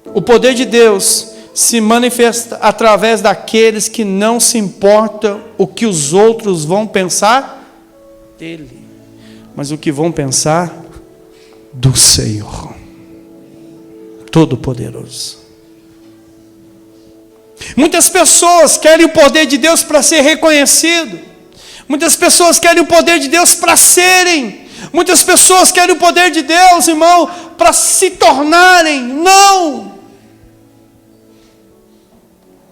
O poder de Deus se manifesta através daqueles que não se importam o que os outros vão pensar dele, mas o que vão pensar do Senhor Todo-Poderoso. Muitas pessoas querem o poder de Deus para ser reconhecido. Muitas pessoas querem o poder de Deus para serem. Muitas pessoas querem o poder de Deus, irmão, para se tornarem. Não!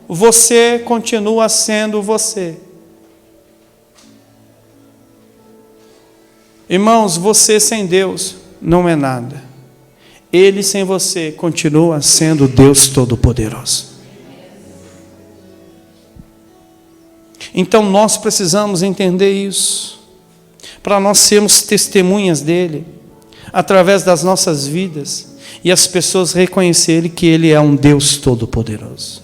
Você continua sendo você. Irmãos, você sem Deus não é nada. Ele sem você continua sendo Deus Todo-Poderoso. Então nós precisamos entender isso, para nós sermos testemunhas dele, através das nossas vidas, e as pessoas reconhecerem que ele é um Deus Todo-Poderoso.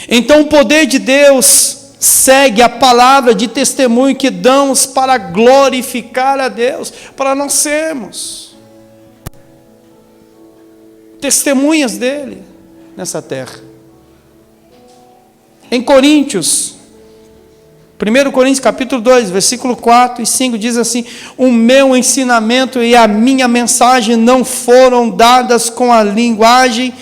Então o poder de Deus segue a palavra de testemunho que damos para glorificar a Deus, para nós sermos testemunhas dele nessa terra. Em Coríntios, 1 Coríntios capítulo 2, versículo 4 e 5, diz assim: o meu ensinamento e a minha mensagem não foram dadas com a linguagem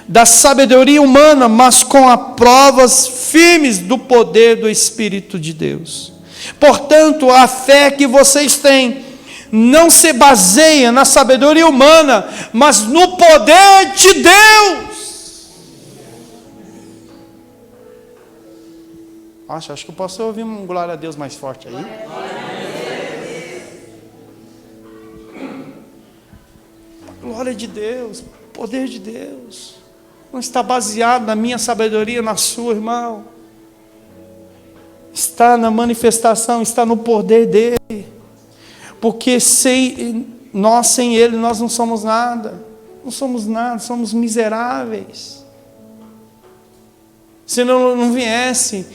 da sabedoria humana, mas com as provas firmes do poder do Espírito de Deus. Portanto, a fé que vocês têm não se baseia na sabedoria humana, mas no poder de Deus. Acho que eu posso ouvir um glória a Deus mais forte aí. Glória de Deus, poder de Deus. Não está baseado na minha sabedoria, na sua, irmão. Está na manifestação, está no poder dele. Porque sem ele, nós não somos nada. Não somos nada, somos miseráveis. Se não viesse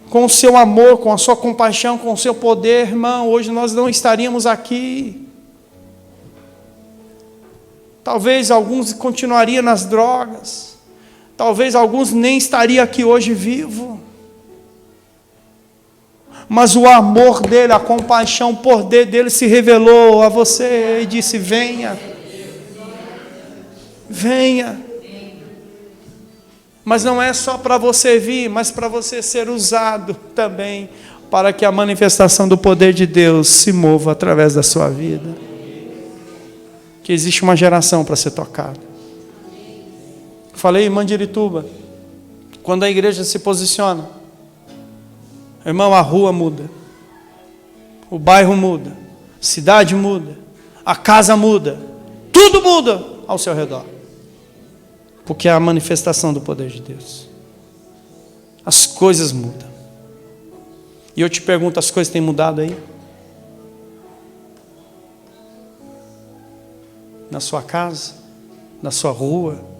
com o seu amor, com a sua compaixão, com o seu poder, irmão, hoje nós não estaríamos aqui. Talvez alguns continuariam nas drogas. Talvez alguns nem estariam aqui hoje vivo. Mas o amor dele, a compaixão, o poder dele se revelou a você e disse: venha. Venha. Mas não é só para você vir, mas para você ser usado também, para que a manifestação do poder de Deus se mova através da sua vida. Que existe uma geração para ser tocada. Falei em Mandirituba, quando a igreja se posiciona, irmão, a rua muda, o bairro muda, a cidade muda, a casa muda, tudo muda ao seu redor. Porque é a manifestação do poder de Deus. As coisas mudam. E eu te pergunto, as coisas têm mudado aí? Na sua casa? Na sua rua?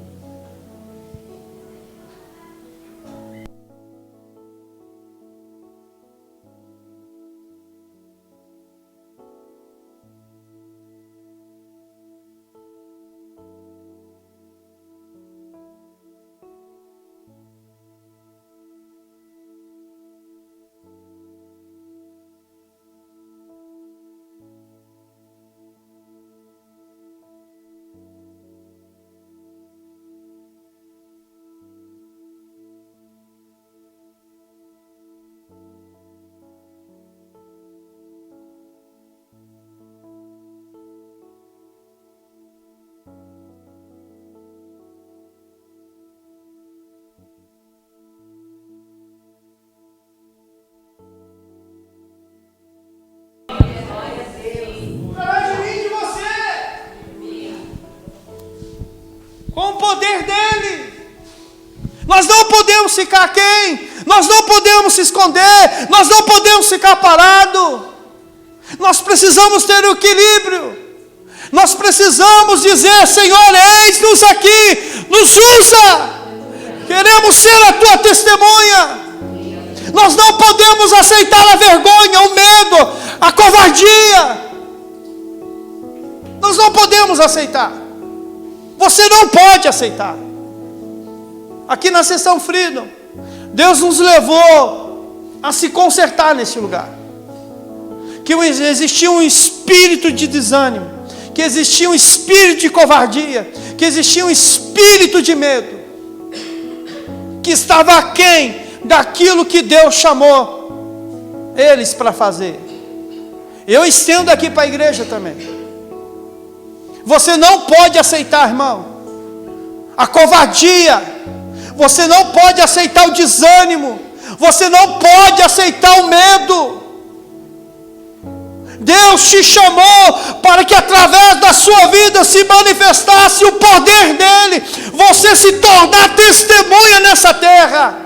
Com o poder dele. Nós não podemos ficar quem? Nós não podemos se esconder. Nós não podemos ficar parados. Nós precisamos ter o equilíbrio. Nós precisamos dizer: Senhor, eis-nos aqui, nos usa. Queremos ser a tua testemunha. Nós não podemos aceitar a vergonha, o medo, a covardia. Nós não podemos aceitar. Você não pode aceitar. Aqui na Sessão Freedom, Deus nos levou a se consertar nesse lugar. Que existia um espírito de desânimo, que existia um espírito de covardia, que existia um espírito de medo, que estava aquém daquilo que Deus chamou eles para fazer. Eu estendo aqui para a igreja também. Você não pode aceitar, irmão, a covardia. Você não pode aceitar o desânimo. Você não pode aceitar o medo. Deus te chamou para que através da sua vida se manifestasse o poder dele. Você se tornar testemunha nessa terra.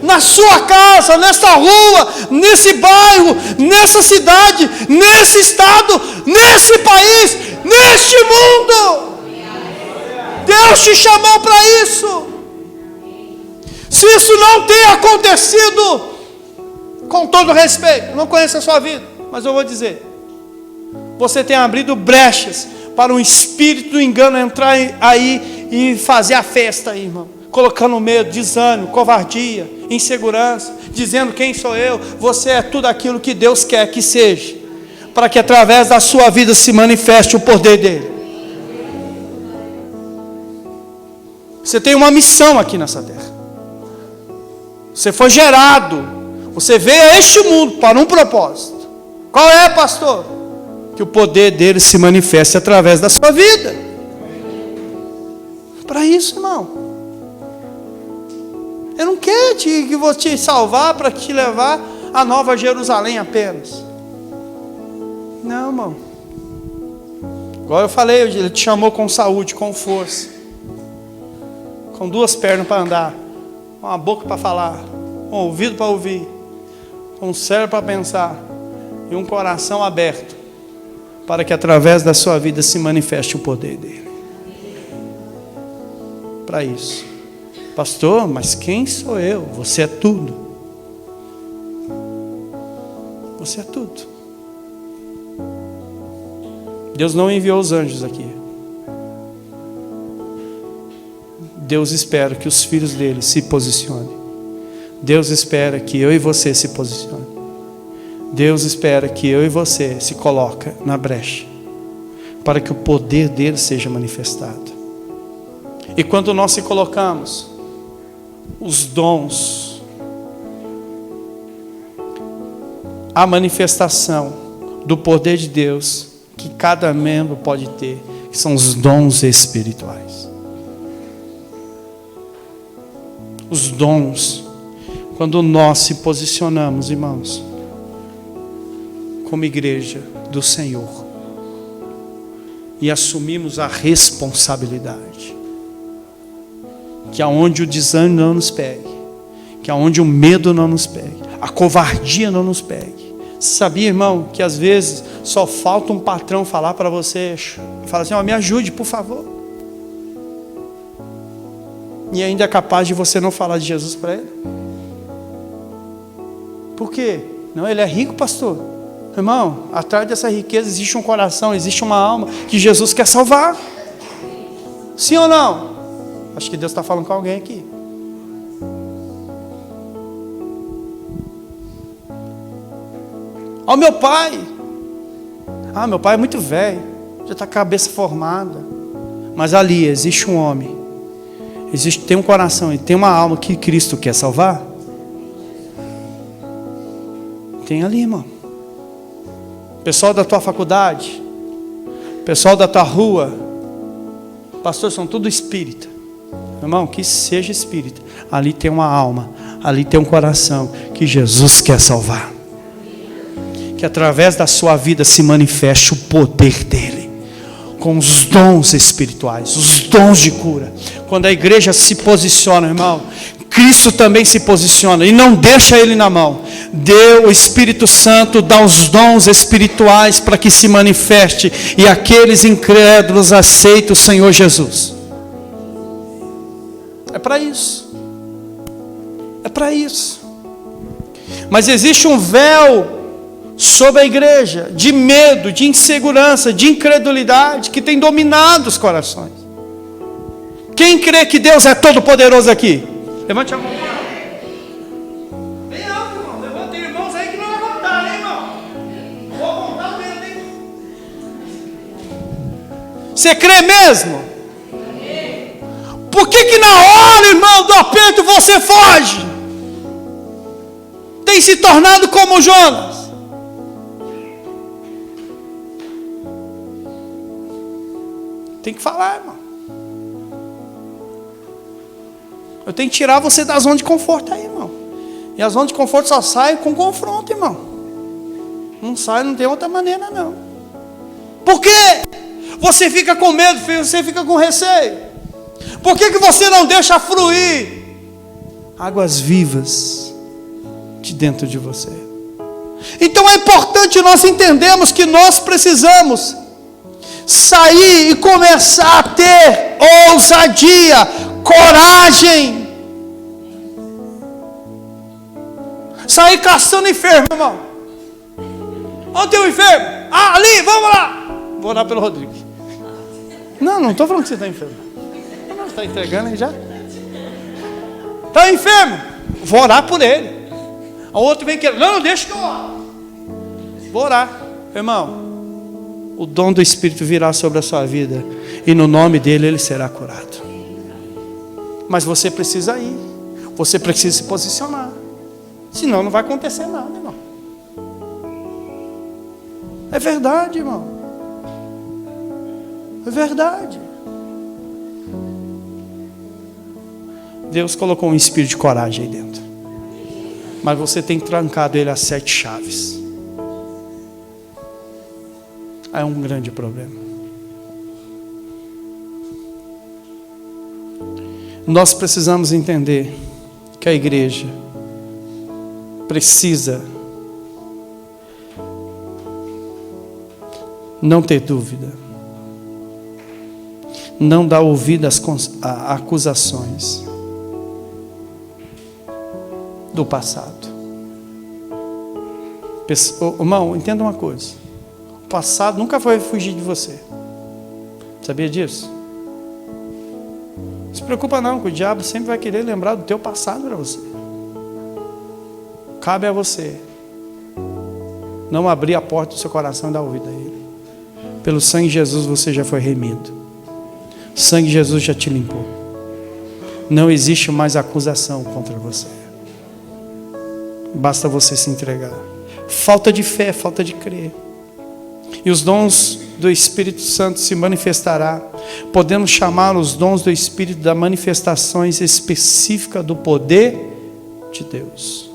Na sua casa, nessa rua, nesse bairro, nessa cidade, nesse estado, nesse país, neste mundo. Deus te chamou para isso. Se isso não tem acontecido Com todo respeito, não conheço a sua vida, mas eu vou dizer: você tem abrido brechas para um espírito do engano entrar aí e fazer a festa aí, irmão, colocando medo, desânimo, covardia, insegurança, dizendo: quem sou eu? Você é tudo aquilo que Deus quer que seja, para que através da sua vida se manifeste o poder dele. Você tem uma missão aqui nessa terra. Você foi gerado. Você veio a este mundo para um propósito. Qual é, pastor? Que o poder dele se manifeste através da sua vida. Para isso, irmão. Eu não quero que vou te salvar para te levar a Nova Jerusalém apenas. Não, irmão. Igual eu falei, ele te chamou com saúde, com força, com 2 pernas para andar, com uma boca para falar, com um ouvido para ouvir, com um cérebro para pensar e um coração aberto, para que através da sua vida se manifeste o poder dele. Para isso. Pastor, mas quem sou eu? Você é tudo. Você é tudo. Deus não enviou os anjos aqui. Deus espera que os filhos dele se posicionem. Deus espera que eu e você se posicione. Deus espera que eu e você se coloque na brecha, para que o poder dele seja manifestado. E quando nós se colocamos, os dons, a manifestação do poder de Deus que cada membro pode ter, que são os dons espirituais. Os dons, quando nós se posicionamos, irmãos, como igreja do Senhor, e assumimos a responsabilidade, que aonde o desânimo não nos pegue, que aonde o medo não nos pegue, a covardia não nos pegue. Você sabia, irmão, que às vezes só falta um patrão falar para você, fala assim: me ajude, por favor. E ainda é capaz de você não falar de Jesus para ele. Por quê? Não, ele é rico, pastor. Irmão, atrás dessa riqueza existe um coração, existe uma alma que Jesus quer salvar. Sim ou não? Acho que Deus está falando com alguém aqui. Ó, meu pai. Meu pai é muito velho, já está com a cabeça formada. Mas ali existe um homem, tem um coração e tem uma alma que Cristo quer salvar. Tem ali, irmão. Pessoal da tua faculdade, pessoal da tua rua, pastor, são tudo espírita. Irmão, que seja espírita. Ali tem uma alma, ali tem um coração que Jesus quer salvar. Que através da sua vida se manifeste o poder dele, com os dons espirituais, os dons de cura. Quando a igreja se posiciona, irmão, Cristo também se posiciona e não deixa ele na mão. O Espírito Santo dá os dons espirituais para que se manifeste e aqueles incrédulos aceitem o Senhor Jesus. É para isso. É para isso. Mas existe um véu sobre a igreja de medo, de insegurança, de incredulidade que tem dominado os corações. Quem crê que Deus é todo poderoso aqui? Levante a mão. Bem alto, irmão. Levante irmãos aí que não levantaram, hein, irmão? Vou contar o dedo, hein? Você crê mesmo? Por que na hora, irmão, do aperto você foge? Tem se tornado como Jonas. Tem que falar, irmão. Eu tenho que tirar você da zona de conforto aí, irmão. E a zona de conforto só sai com confronto, irmão. Não sai, não tem outra maneira, não. Por quê? Você fica com medo, você fica com receio. Por que você não deixa fluir águas vivas de dentro de você? Então é importante nós entendermos que nós precisamos sair e começar a ter ousadia, coragem. sair caçando enfermo, irmão. Onde tem um enfermo? Ah, ali, vamos lá. Vou orar pelo Rodrigo. Não estou falando que você está enfermo. Não, está entregando aí já. Está enfermo? Vou orar por ele. O outro vem querendo, não, deixa que eu oro. Vou orar. Irmão, o dom do Espírito virá sobre a sua vida. E no nome dele, ele será curado. Mas você precisa ir. Você precisa se posicionar. Senão não vai acontecer nada, irmão. É verdade, irmão. É verdade. Deus colocou um espírito de coragem aí dentro. Mas você tem trancado ele a 7 chaves. É um grande problema. Nós precisamos entender que a igreja precisa não ter dúvida, não dar ouvido às acusações do passado. Irmão, entenda uma coisa: o passado nunca vai fugir de você. Sabia disso? Não se preocupa não, que o diabo sempre vai querer lembrar do teu passado para você. Cabe a você não abrir a porta do seu coração e dar ouvido a ele. Pelo sangue de Jesus você já foi remido. O sangue de Jesus já te limpou. Não existe mais acusação contra você. Basta você se entregar. Falta de fé, falta de crer. E os dons do Espírito Santo se manifestará. Podemos chamar os dons do Espírito das manifestações específicas do poder de Deus.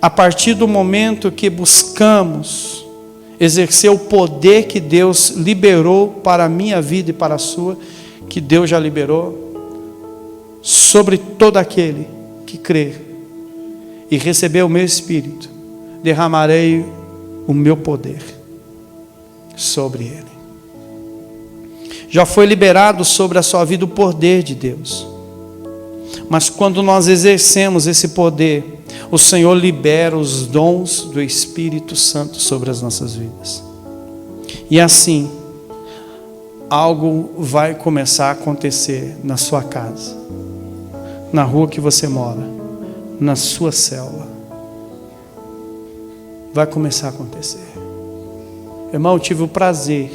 A partir do momento que buscamos exercer o poder que Deus liberou para a minha vida e para a sua, que Deus já liberou, sobre todo aquele que crer e receber o meu Espírito, derramarei o meu poder sobre ele. Já foi liberado sobre a sua vida o poder de Deus. Mas quando nós exercemos esse poder, o Senhor libera os dons do Espírito Santo sobre as nossas vidas. E assim, algo vai começar a acontecer na sua casa, na rua que você mora, na sua célula. Vai começar a acontecer. Irmão, eu tive o prazer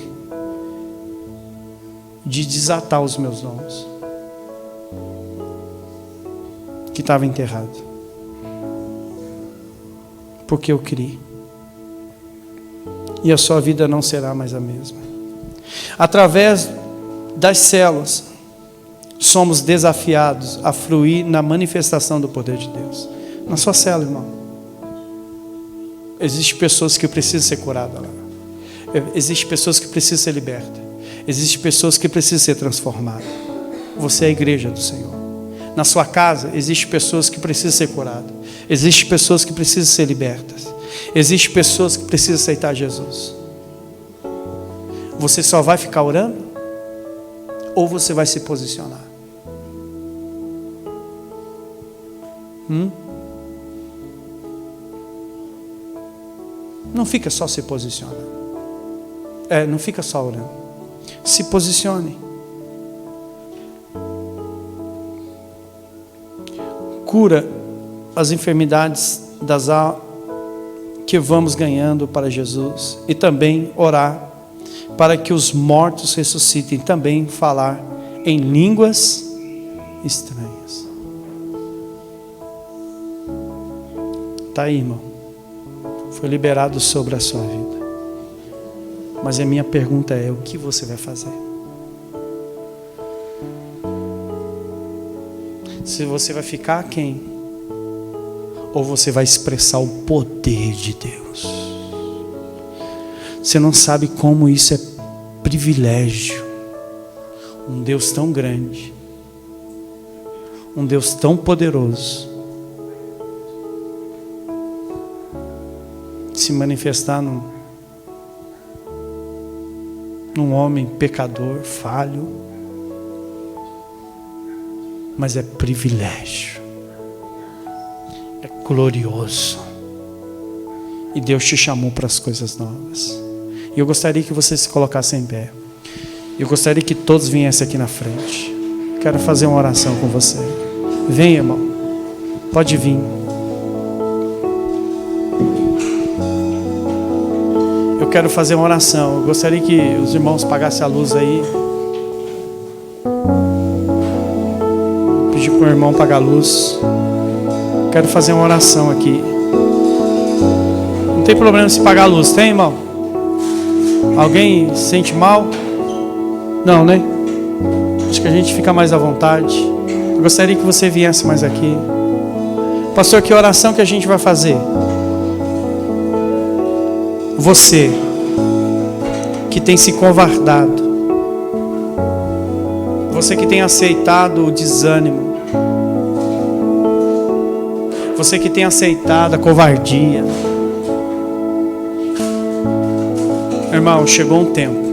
de desatar os meus dons que estava enterrado, porque eu criei. E a sua vida não será mais a mesma. Através das células, somos desafiados a fruir na manifestação do poder de Deus. Na sua célula, irmão, existem pessoas que precisam ser curadas lá. Existem pessoas que precisam ser libertas. Existem pessoas que precisam ser transformadas. Você é a igreja do Senhor. Na sua casa, existem pessoas que precisam ser curadas. Existem pessoas que precisam ser libertas. Existem pessoas que precisam aceitar Jesus. Você só vai ficar orando? Ou você vai se posicionar? Não fica só se posicionando. Não fica só orando. Se posicione. Cura as enfermidades que vamos ganhando para Jesus. E também orar para que os mortos ressuscitem. Também falar em línguas estranhas. Está aí, irmão. Foi liberado sobre a sua vida. Mas a minha pergunta é: o que você vai fazer? Se você vai ficar aquém, ou você vai expressar o poder de Deus. Você não sabe como isso é privilégio. Um Deus tão grande, um Deus tão poderoso, se manifestar num homem pecador, falho. Mas é privilégio, é glorioso. E Deus te chamou para as coisas novas. E eu gostaria que você se colocasse em pé. Eu gostaria que todos viessem aqui na frente. Quero fazer uma oração com você. Vem, irmão. Pode vir. Eu quero fazer uma oração. Eu gostaria que os irmãos apagassem a luz aí. Vou pedir para o irmão apagar a luz. Quero fazer uma oração aqui. Não tem problema se apagar a luz, tem, irmão? Alguém se sente mal? Não, né? Acho que a gente fica mais à vontade. Eu gostaria que você viesse mais aqui. Pastor, que oração que a gente vai fazer? Você que tem se covardado, você que tem aceitado o desânimo, você que tem aceitado a covardia, irmão, chegou um tempo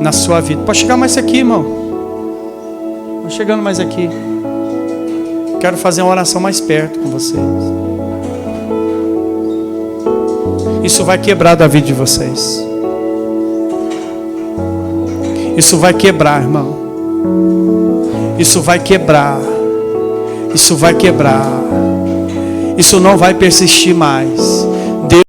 na sua vida. Pode chegar mais aqui, irmão. Vou chegando mais aqui. Quero fazer uma oração mais perto com vocês. Isso vai quebrar da vida de vocês. Isso vai quebrar, irmão. Isso vai quebrar. Isso vai quebrar. Isso não vai persistir mais.